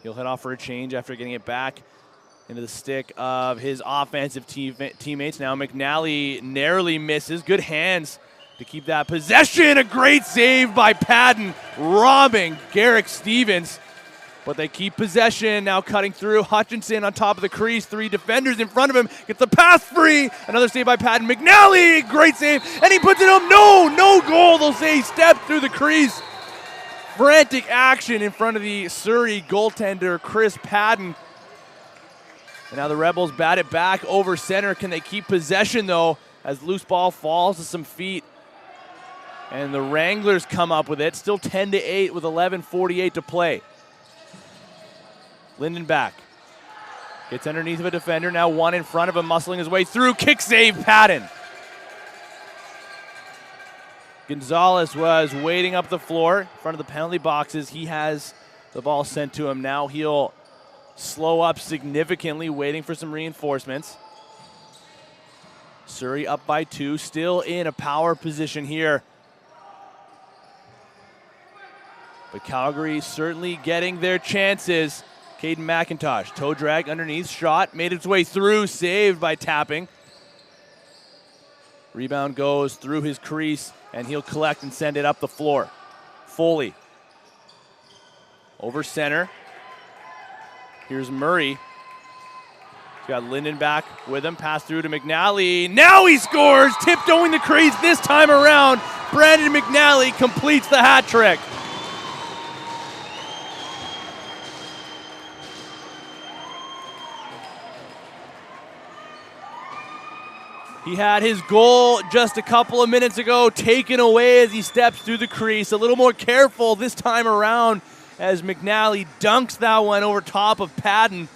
He'll head off for a change after getting it back into the stick of his offensive teammates. Now McNally narrowly misses. Good hands to keep that possession. A great save by Padden, robbing Garrick Stevens. but they keep possession. Now cutting through. Hutchinson on top of the crease. 3 defenders in front of him. Gets the pass free. Another save by Patton. McNally, great save. And he puts it up. No goal. They'll say he stepped through the crease. Frantic action in front of the Surrey goaltender, Chris Patton. And now the Rebels bat it back over center. Can they keep possession, though, as loose ball falls to some feet? And the Wranglers come up with it. Still 10-8 with 11:48 to play. Lindenback gets underneath of a defender. Now one in front of him, muscling his way through. Kick save, Patton. Gonzalez was waiting up the floor in front of the penalty boxes. He has the ball sent to him. Now he'll slow up significantly, waiting for some reinforcements. Surrey up by 2, still in a power position here. But Calgary certainly getting their chances. Caden McIntosh, toe drag underneath, shot, made its way through, saved by tapping. Rebound goes through his crease, and he'll collect and send it up the floor. Foley over center. Here's Murray. He's got Lindenback with him, pass through to McNally. Now he scores, tiptoeing the crease this time around. Brandon McNally completes the hat trick. He had his goal just a couple of minutes ago taken away as he steps through the crease. A little more careful this time around as McNally dunks that one over top of Patton.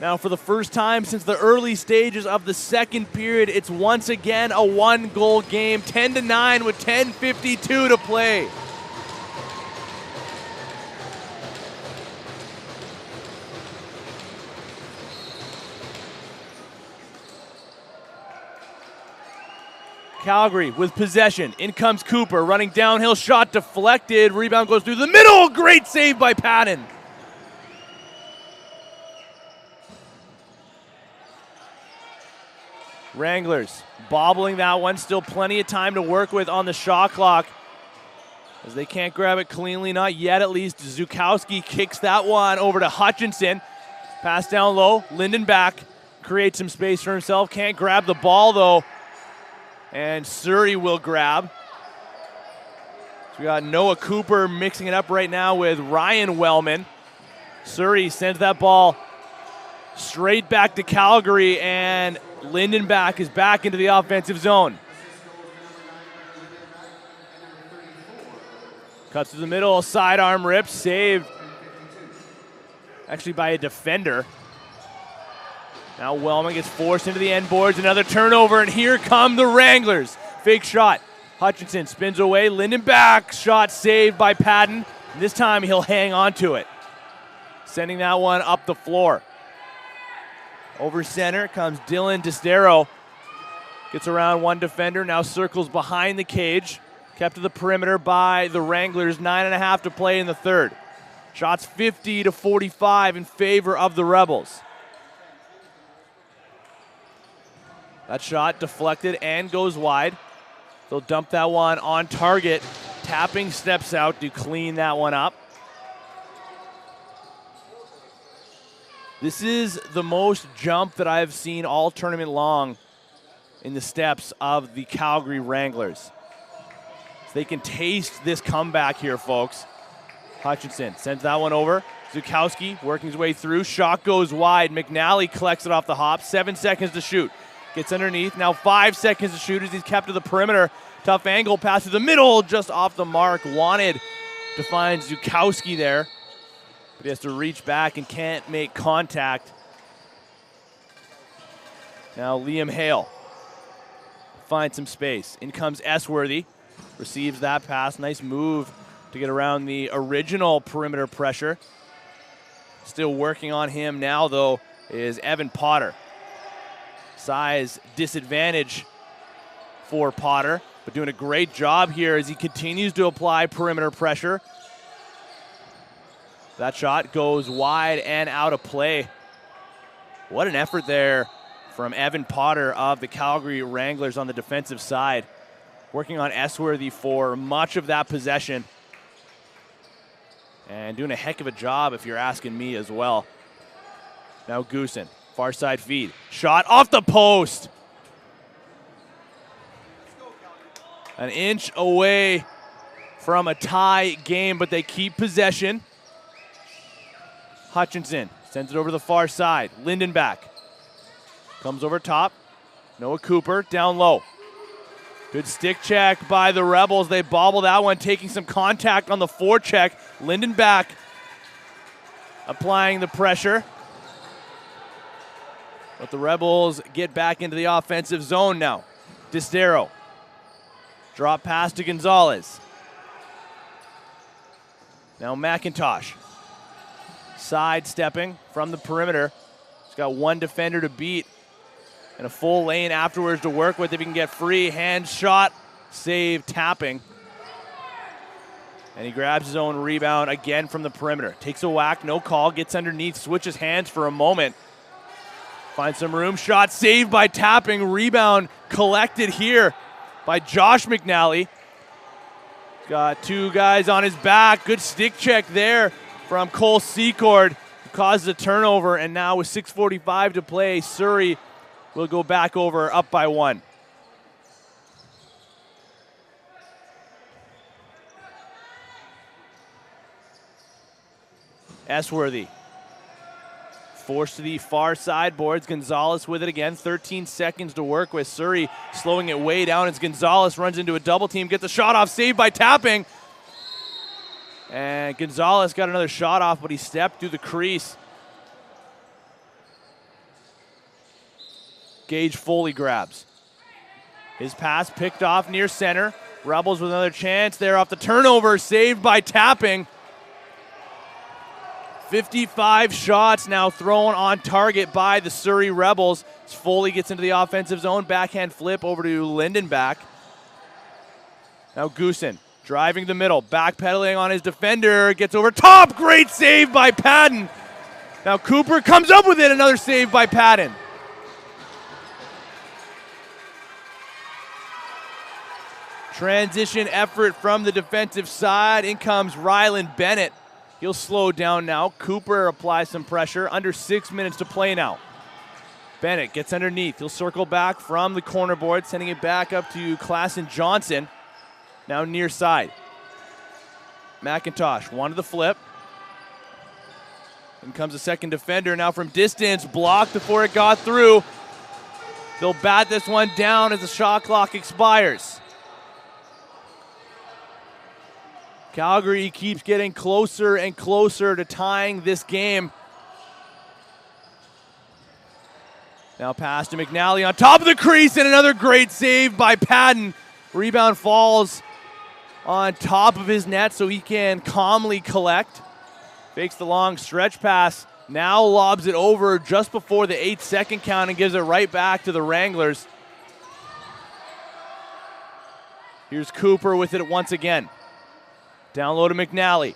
Now for the first time since the early stages of the second period, it's once again a 1-goal game. 10-9 with 10:52 to play. Calgary with possession. In comes Cooper, running downhill, shot deflected. Rebound goes through the middle. Great save by Patton. Wranglers bobbling that one. Still plenty of time to work with on the shot clock, as they can't grab it cleanly. Not yet, at least. Zukowski kicks that one over to Hutchinson. Pass down low. Lindenback creates some space for himself. Can't grab the ball, though. And Surrey will grab. So we got Noah Cooper mixing it up right now with Ryan Wellman. Surrey sends that ball straight back to Calgary, and Lindenback is back into the offensive zone. Cuts to the middle, sidearm rip, saved actually by a defender. Now Wellman gets forced into the end boards, another turnover, and here come the Wranglers. Fake shot. Hutchinson spins away, Lindenback, shot saved by Patton. This time he'll hang on to it. Sending that one up the floor. Over center comes Dylan Destero. Gets around one defender, now circles behind the cage. Kept to the perimeter by the Wranglers, 9.5 to play in the third. Shots 50-45 in favor of the Rebels. That shot deflected and goes wide. They'll dump that one on target. Tapping steps out to clean that one up. This is the most jump that I've seen all tournament long in the steps of the Calgary Wranglers. So they can taste this comeback here, folks. Hutchinson sends that one over. Zukowski working his way through. Shot goes wide. McNally collects it off the hop. 7 seconds to shoot. Gets underneath. Now 5 seconds to shoot as he's kept to the perimeter. Tough angle. Pass to the middle. Just off the mark. Wanted to find Zukowski there. But he has to reach back and can't make contact. Now Liam Hale finds some space. In comes Esworthy. Receives that pass. Nice move to get around the original perimeter pressure. Still working on him now, though, is Evan Potter. Size disadvantage for Potter, but doing a great job here as he continues to apply perimeter pressure. That shot goes wide and out of play. What an effort there from Evan Potter of the Calgary Wranglers on the defensive side. Working on Esworthy for much of that possession. And doing a heck of a job if you're asking me as well. Now Goosen, far side feed. Shot off the post. An inch away from a tie game, but they keep possession. Hutchinson sends it over the far side. Lindenback comes over top. Noah Cooper down low. Good stick check by the Rebels. They bobble that one, taking some contact on the forecheck. Lindenback applying the pressure. But the Rebels get back into the offensive zone now. Distero. Drop pass to Gonzalez. Now McIntosh. Sidestepping from the perimeter. He's got one defender to beat and a full lane afterwards to work with if he can get free. Hand shot, save, tapping. And he grabs his own rebound again from the perimeter. Takes a whack, no call, gets underneath, switches hands for a moment. Finds some room, shot saved by tapping, rebound collected here by Josh McNally. Got two guys on his back. Good stick check there from Cole Secord, who causes a turnover. And now with 6:45 to play, Surrey will go back over up by one. Esworthy forced to the far side boards. Gonzalez with it again. 13 seconds to work with. Surrey slowing it way down as Gonzalez runs into a double team. Gets a shot off, saved by tapping. And Gonzalez got another shot off, but he stepped through the crease. Gage Foley grabs. His pass picked off near center. Rebels with another chance there off the turnover, saved by tapping. 55 shots now thrown on target by the Surrey Rebels. As Foley gets into the offensive zone, backhand flip over to Lindenback. Now Goosen driving the middle, backpedaling on his defender, gets over top, great save by Patton. Now Cooper comes up with it, another save by Patton. Transition effort from the defensive side. In comes Rylan Bennett. He'll slow down now. Cooper applies some pressure. Under 6 minutes to play now. Bennett gets underneath. He'll circle back from the corner board, sending it back up to Klassen Johnson. Now near side. McIntosh wanted the flip. In comes a second defender now from distance. Blocked before it got through. They'll bat this one down as the shot clock expires. Calgary keeps getting closer and closer to tying this game. Now pass to McNally on top of the crease, and another great save by Patton. Rebound falls on top of his net so he can calmly collect. Fakes the long stretch pass. Now lobs it over just before the 8-second count and gives it right back to the Wranglers. Here's Cooper with it once again. Down low to McNally.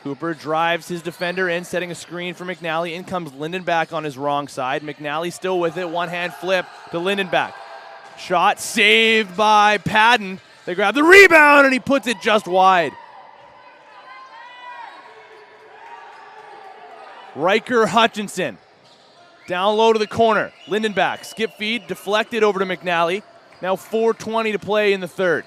Cooper drives his defender in, setting a screen for McNally. In comes Lindenback on his wrong side. McNally still with it. One-hand flip to Lindenback. Shot saved by Patton. They grab the rebound, and he puts it just wide. Riker Hutchinson. Down low to the corner. Lindenback. Skip feed, deflected over to McNally. Now 4:20 to play in the third.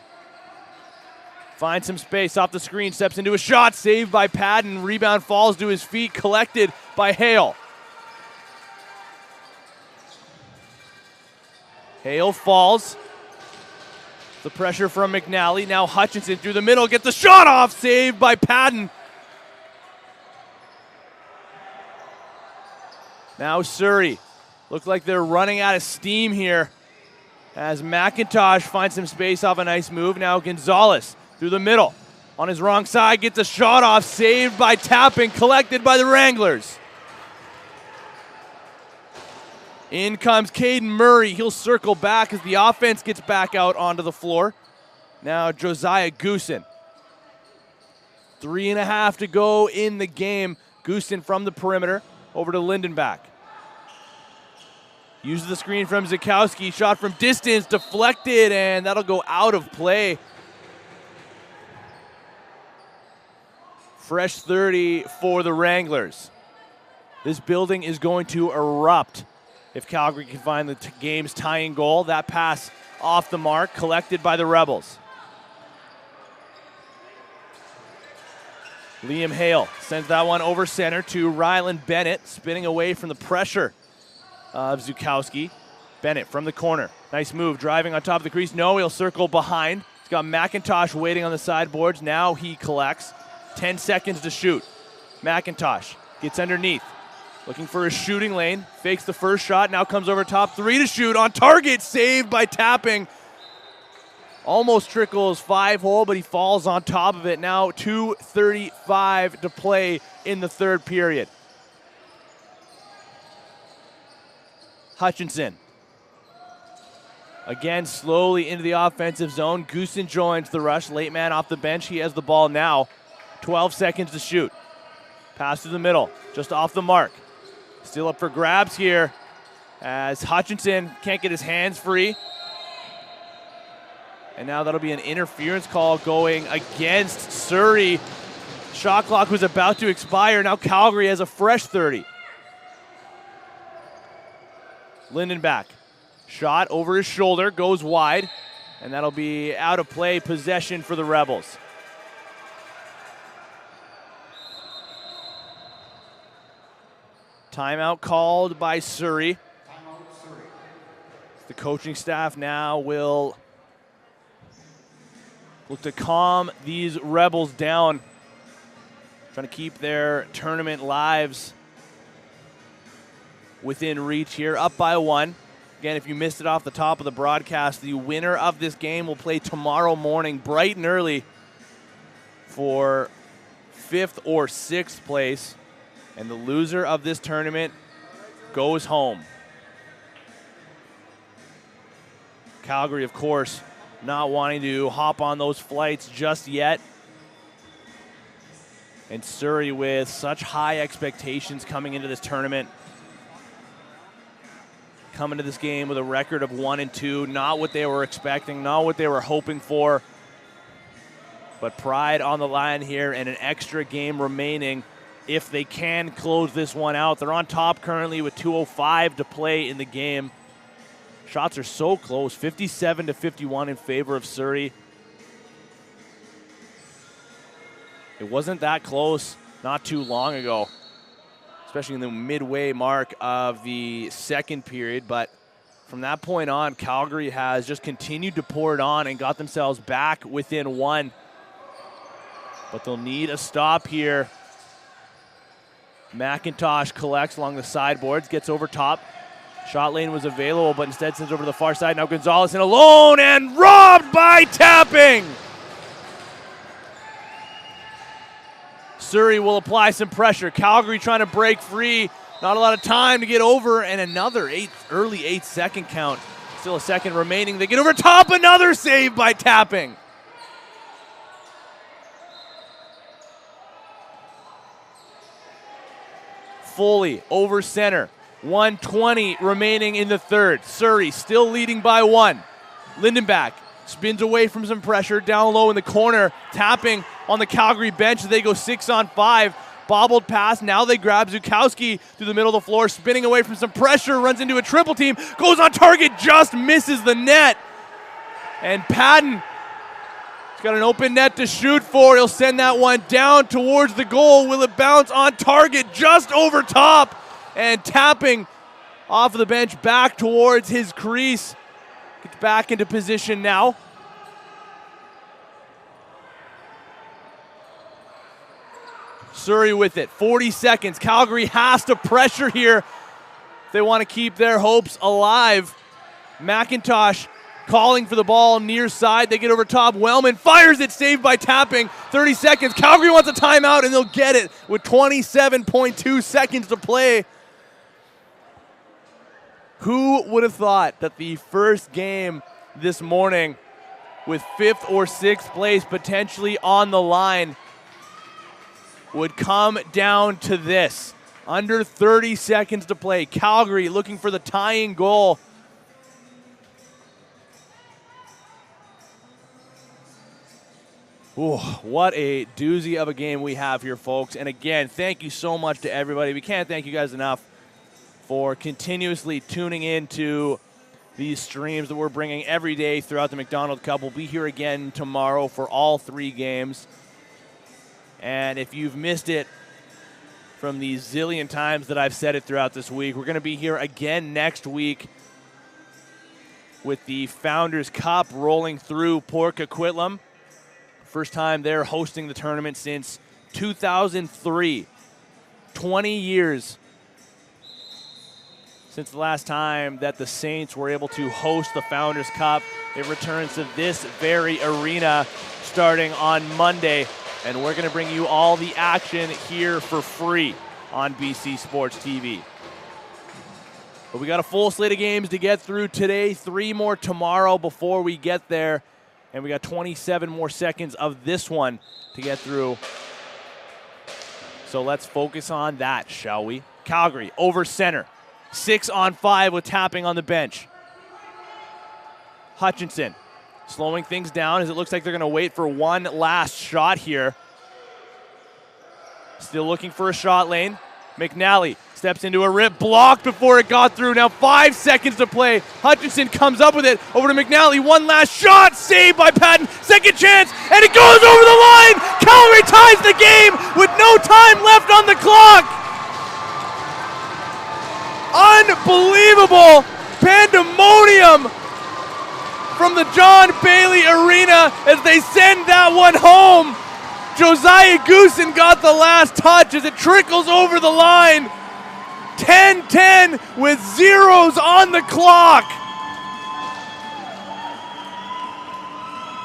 Finds some space off the screen, steps into a shot, saved by Patton. Rebound falls to his feet, collected by Hale. Hale falls. The pressure from McNally. Now Hutchinson through the middle, gets the shot off, saved by Patton. Now Surrey. Look like they're running out of steam here as McIntosh finds some space off a nice move. Now Gonzalez through the middle. On his wrong side, gets a shot off, saved by tapping, collected by the Wranglers. In comes Caden Murray. He'll circle back as the offense gets back out onto the floor. Now Josiah Goosen. 3.5 to go in the game. Goosen from the perimeter over to Lindenback. Uses the screen from Zukowski. Shot from distance, deflected, and that'll go out of play. Fresh 30 for the Wranglers. This building is going to erupt if Calgary can find the game's tying goal. That pass off the mark, collected by the Rebels. Liam Hale sends that one over center to Rylan Bennett, spinning away from the pressure of Zukowski. Bennett from the corner. Nice move, driving on top of the crease. No, he'll circle behind. He's got McIntosh waiting on the sideboards. Now he collects. 10 seconds to shoot. McIntosh gets underneath. Looking for a shooting lane. Fakes the first shot. Now comes over top. 3 to shoot. On target. Saved by Tapping. Almost trickles 5-hole, but he falls on top of it. Now 2:35 to play in the third period. Hutchinson. Again, slowly into the offensive zone. Goosen joins the rush. Late man off the bench. He has the ball now. 12 seconds to shoot. Pass to the middle. Just off the mark. Still up for grabs here as Hutchinson can't get his hands free. And now that'll be an interference call going against Surrey. Shot clock was about to expire. Now Calgary has a fresh 30. Lindenback. Shot over his shoulder, goes wide. And that'll be out of play, possession for the Rebels. Timeout called by Surrey. The coaching staff now will look to calm these Rebels down, trying to keep their tournament lives within reach here. Up by 1. Again, if you missed it off the top of the broadcast, the winner of this game will play tomorrow morning bright and early for 5th or 6th place. And the loser of this tournament goes home. Calgary, of course, not wanting to hop on those flights just yet. And Surrey with such high expectations coming into this tournament. Coming to this game with a record of 1-2. Not what they were expecting, not what they were hoping for. But pride on the line here and an extra game remaining if they can close this one out. They're on top currently with 2:05 to play in the game. Shots are so close, 57-51 in favor of Surrey. It wasn't that close not too long ago, especially in the midway mark of the second period. But from that point on, Calgary has just continued to pour it on and got themselves back within 1. But they'll need a stop here. McIntosh collects along the sideboards, gets over top. Shot lane was available, but instead sends over to the far side. Now Gonzalez in alone and robbed by Tapping. Surrey will apply some pressure. Calgary trying to break free. Not a lot of time to get over, and another early 8-second count. Still a second remaining. They get over top. Another save by Tapping. Foley over center. 1:20 remaining in the third. Surrey still leading by 1. Lindenback spins away from some pressure down low in the corner. Tapping on the Calgary bench. They go 6-on-5. Bobbled pass. Now they grab Zukowski through the middle of the floor. Spinning away from some pressure. Runs into a triple team. Goes on target. Just misses the net. And Padden has got an open net to shoot for. He'll send that one down towards the goal. Will it bounce on target? Just over top. And Tapping off of the bench back towards his crease. Gets back into position now. Surrey with it. 40 seconds. Calgary has to pressure here if they want to keep their hopes alive. McIntosh calling for the ball near side. They get over top. Wellman fires it, saved by Tapping. 30 seconds. Calgary wants a timeout, and they'll get it with 27.2 seconds to play. Who would have thought that the first game this morning, with 5th or 6th place potentially on the line, would come down to this? Under 30 seconds to play. Calgary looking for the tying goal. Ooh, what a doozy of a game we have here, folks. And again, thank you so much to everybody. We can't thank you guys enough for continuously tuning in to these streams that we're bringing every day throughout the MacDonald Cup. We'll be here again tomorrow for all 3 games. And if you've missed it from the zillion times that I've said it throughout this week, we're going to be here again next week with the Founders Cup rolling through Port Coquitlam. First time they're hosting the tournament since 2003. 20 years since the last time that the Saints were able to host the Founders Cup. It returns to this very arena starting on Monday, and we're going to bring you all the action here for free on BC Sports TV. But we got a full slate of games to get through today, 3 more tomorrow before we get there, and we got 27 more seconds of this one to get through. So let's focus on that, shall we? Calgary over center. 6-on-5 with tapping on the bench. Hutchinson slowing things down as it looks like they're going to wait for one last shot here. Still looking for a shot lane. McNally steps into a rip, blocked before it got through. Now 5 seconds to play. Hutchinson comes up with it. Over to McNally. One last shot. Saved by Patton. Second chance. And it goes over the line. Calgary ties the game with no time left on the clock. Unbelievable pandemonium from the John Bailey Arena as they send that one home. Josiah Goosen got the last touch as it trickles over the line. 10-10 with zeros on the clock.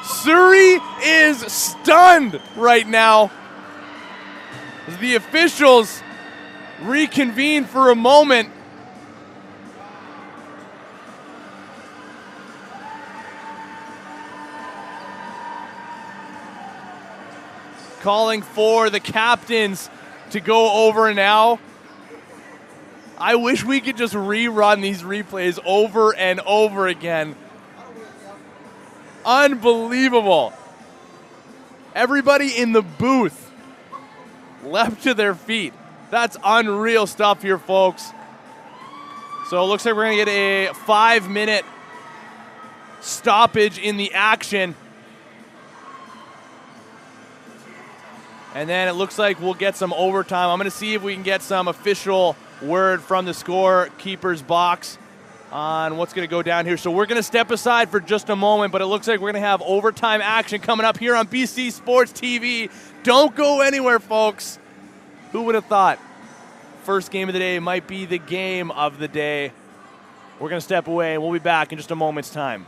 Surrey is stunned right now as the officials reconvene for a moment. Calling for the captains to go over now. I wish we could just rerun these replays over and over again. Unbelievable. Everybody in the booth leapt to their feet. That's unreal stuff here, folks. So it looks like we're going to get a 5-minute stoppage in the action. And then it looks like we'll get some overtime. I'm going to see if we can get some official word from the scorekeeper's box on what's going to go down here. So we're going to step aside for just a moment, but it looks like we're going to have overtime action coming up here on BC Sports TV. Don't go anywhere, folks. Who would have thought? First game of the day might be the game of the day. We're going to step away, and we'll be back in just a moment's time.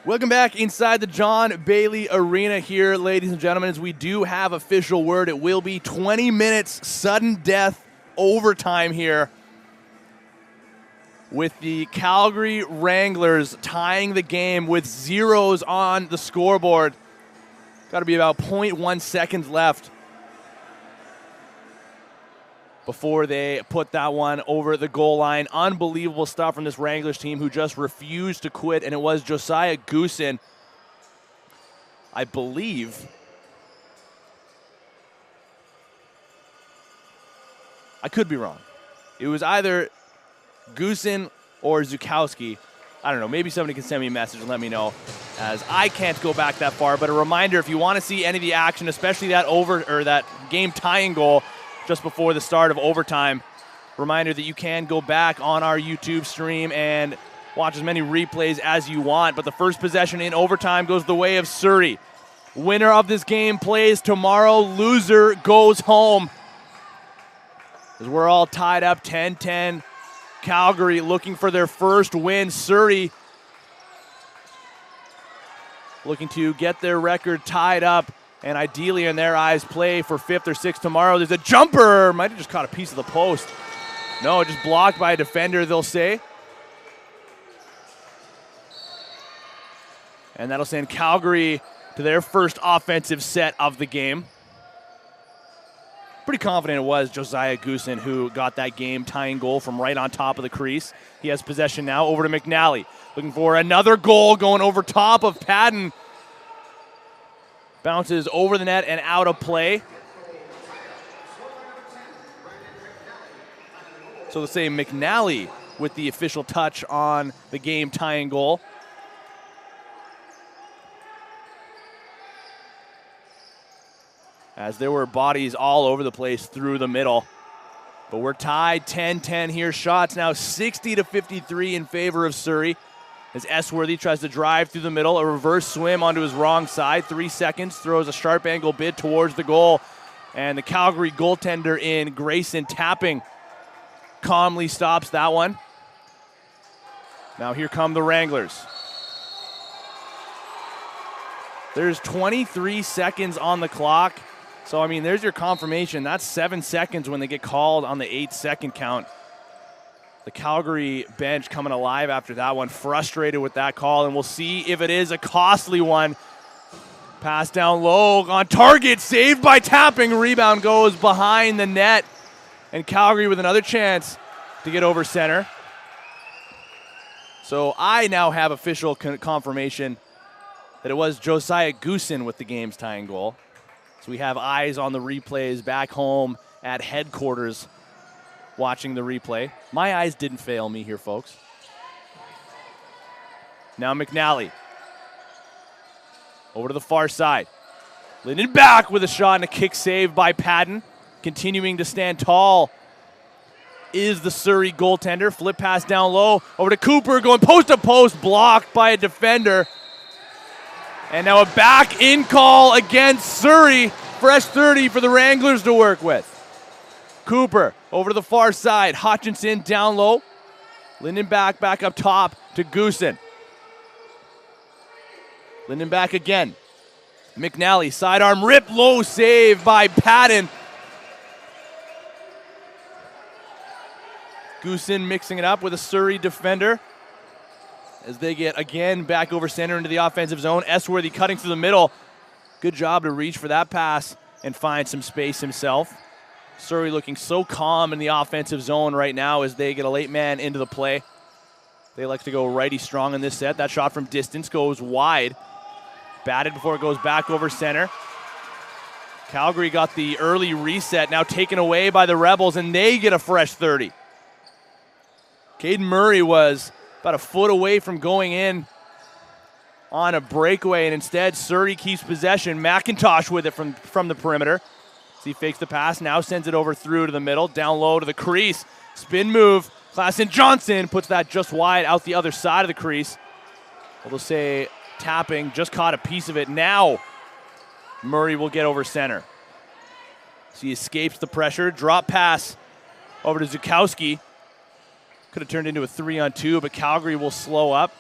Welcome back inside the John Bailey Arena here, ladies and gentlemen, as we do have official word. It will be 20 minutes sudden death overtime here with the Calgary Wranglers tying the game with zeros on the scoreboard. Got to be about 0.1 seconds left before they put that one over the goal line. Unbelievable stuff from this Wranglers team who just refused to quit, and it was Josiah Goosen, I believe. I could be wrong. It was either Goosen or Zukowski. I don't know. Maybe somebody can send me a message and let me know, as I can't go back that far. But a reminder, if you want to see any of the action, especially that game tying goal just before the start of overtime, reminder that you can go back on our YouTube stream and watch as many replays as you want. But the first possession in overtime goes the way of Surrey. Winner of this game plays tomorrow. Loser goes home. As we're all tied up 10-10. Calgary looking for their first win. Surrey looking to get their record tied up and ideally in their eyes play for 5th or 6th tomorrow. There's a jumper. Might have just caught a piece of the post. No, just blocked by a defender, they'll say. And that'll send Calgary to their first offensive set of the game. Pretty confident it was Josiah Goosen who got that game-tying goal from right on top of the crease. He has possession now over to McNally. Looking for another goal going over top of Padden. Bounces over the net and out of play. So they'll say McNally with the official touch on the game-tying goal. As there were bodies all over the place through the middle. But we're tied 10-10 here. Shots now 60-53 in favor of Surrey. As Esworthy tries to drive through the middle, a reverse swim onto his wrong side. 3 seconds, throws a sharp angle bid towards the goal. And the Calgary goaltender in Grayson Tapping calmly stops that one. Now here come the Wranglers. There's 23 seconds on the clock. So, I mean, there's your confirmation. That's 7 seconds when they get called on the 8-second count. The Calgary bench coming alive after that one, frustrated with that call, and we'll see if it is a costly one. Pass down low, on target, saved by Tapping. Rebound goes behind the net, and Calgary with another chance to get over center. So I now have official confirmation that it was Josiah Goosen with the game's tying goal. So we have eyes on the replays back home at headquarters watching the replay. My eyes didn't fail me here, folks. Now McNally. Over to the far side. Linden back with a shot and a kick save by Padden. Continuing to stand tall is the Surrey goaltender. Flip pass down low. Over to Cooper, going post to post, blocked by a defender. And now a back in call against Surrey. Fresh 30 for the Wranglers to work with. Cooper over to the far side. Hutchinson down low. Linden back up top to Goosen. Linden back again. McNally, sidearm rip, low save by Padden. Goosen mixing it up with a Surrey defender as they get again back over center into the offensive zone. Esworthy cutting through the middle. Good job to reach for that pass and find some space himself. Surrey looking so calm in the offensive zone right now as they get a late man into the play. They like to go righty strong in this set. That shot from distance goes wide. Batted before it goes back over center. Calgary got the early reset, now taken away by the Rebels, and they get a fresh 30. Caden Murray was about a foot away from going in on a breakaway, and instead Surrey keeps possession. McIntosh with it from the perimeter. So he fakes the pass, now sends it over through to the middle, down low to the crease. Spin move. Klassen Johnson puts that just wide out the other side of the crease. We'll say Tapping just caught a piece of it. Now Murray will get over center. So he escapes the pressure. Drop pass over to Zukowski. Could have turned into a 3-on-2, but Calgary will slow up.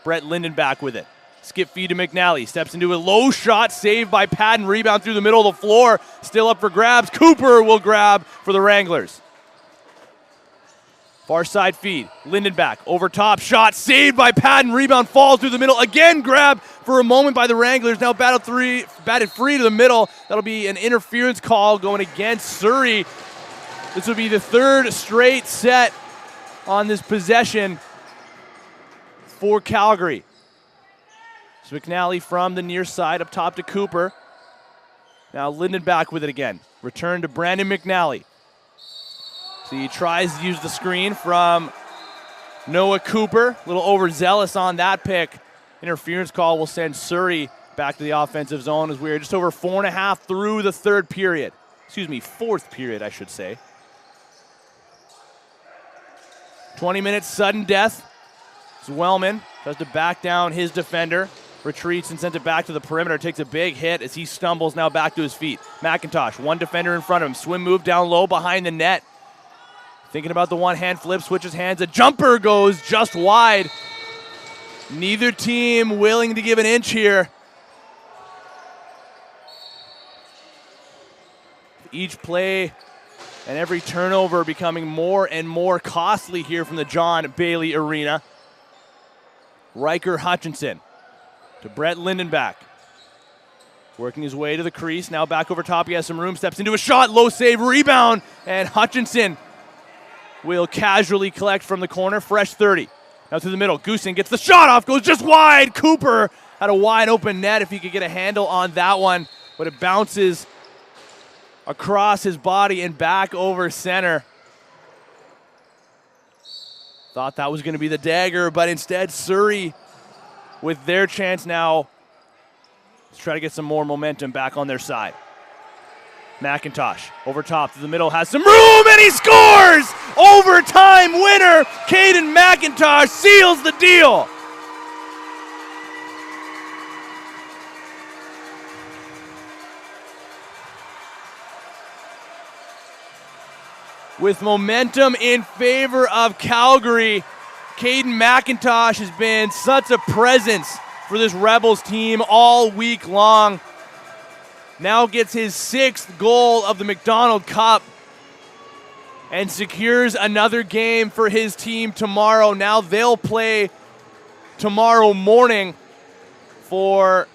Brett Linden back with it. Skip feed to McNally. Steps into a low shot, saved by Patton. Rebound through the middle of the floor. Still up for grabs. Cooper will grab for the Wranglers. Far side feed. Lindenback over top. Shot saved by Patton. Rebound falls through the middle. Again grabbed for a moment by the Wranglers. Now batted free to the middle. That'll be an interference call going against Surrey. This will be the third straight set on this possession for Calgary. So McNally from the near side up top to Cooper. Now Lindenback with it again. Return to Brandon McNally. So he tries to use the screen from Noah Cooper. A little overzealous on that pick. Interference call will send Surrey back to the offensive zone as we're just over 4.5 through the third period. Excuse me, fourth period, I should say. 20 minutes sudden death. Zwellman tries to back down his defender. Retreats and sends it back to the perimeter. Takes a big hit as he stumbles now back to his feet. McIntosh, one defender in front of him. Swim move down low behind the net. Thinking about the one-hand flip, switches hands. A jumper goes just wide. Neither team willing to give an inch here. Each play and every turnover becoming more and more costly here from the John Bailey Arena. Riker Hutchinson to Brett Lindenback. Working his way to the crease. Now back over top. He has some room. Steps into a shot. Low save. Rebound. And Hutchinson will casually collect from the corner. Fresh 30. Now to the middle. Goosen gets the shot off. Goes just wide. Cooper had a wide open net if he could get a handle on that one. But it bounces across his body and back over center. Thought that was going to be the dagger, but instead Surrey with their chance now to try to get some more momentum back on their side. McIntosh over top to the middle, has some room, and he scores! Overtime winner, Caden McIntosh seals the deal. With momentum in favor of Calgary, Caden McIntosh has been such a presence for this Rebels team all week long. Now gets his 6th goal of the MacDonaldCup and secures another game for his team tomorrow. Now they'll play tomorrow morning for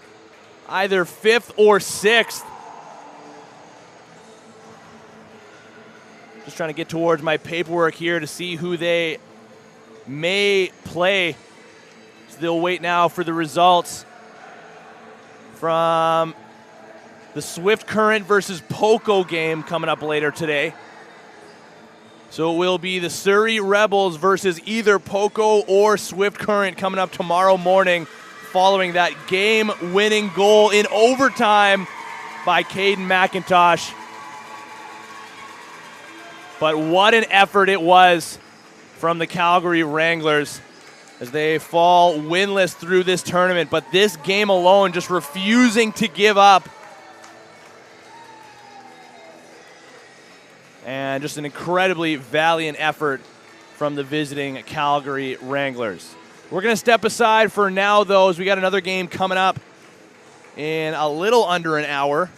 either 5th or 6th. Just trying to get towards my paperwork here to see who they may play. Still wait now for the results from the Swift Current versus Poco game coming up later today. So it will be the Surrey Rebels versus either Poco or Swift Current coming up tomorrow morning following that game-winning goal in overtime by Caden McIntosh. But what an effort it was from the Calgary Wranglers as they fall winless through this tournament. But this game alone, just refusing to give up. And just an incredibly valiant effort from the visiting Calgary Wranglers. We're going to step aside for now, though, as we got another game coming up in a little under an hour.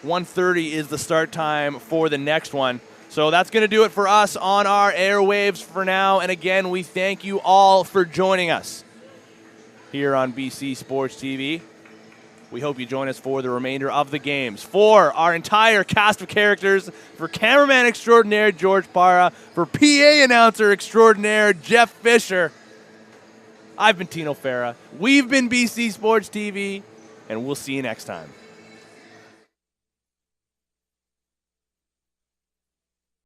1:30 is the start time for the next one. So that's going to do it for us on our airwaves for now. And again, we thank you all for joining us here on BC Sports TV. We hope you join us for the remainder of the games. For our entire cast of characters, for cameraman extraordinaire George Parra, for PA announcer extraordinaire Jeff Fisher, I've been Tino Farah. We've been BC Sports TV, and we'll see you next time.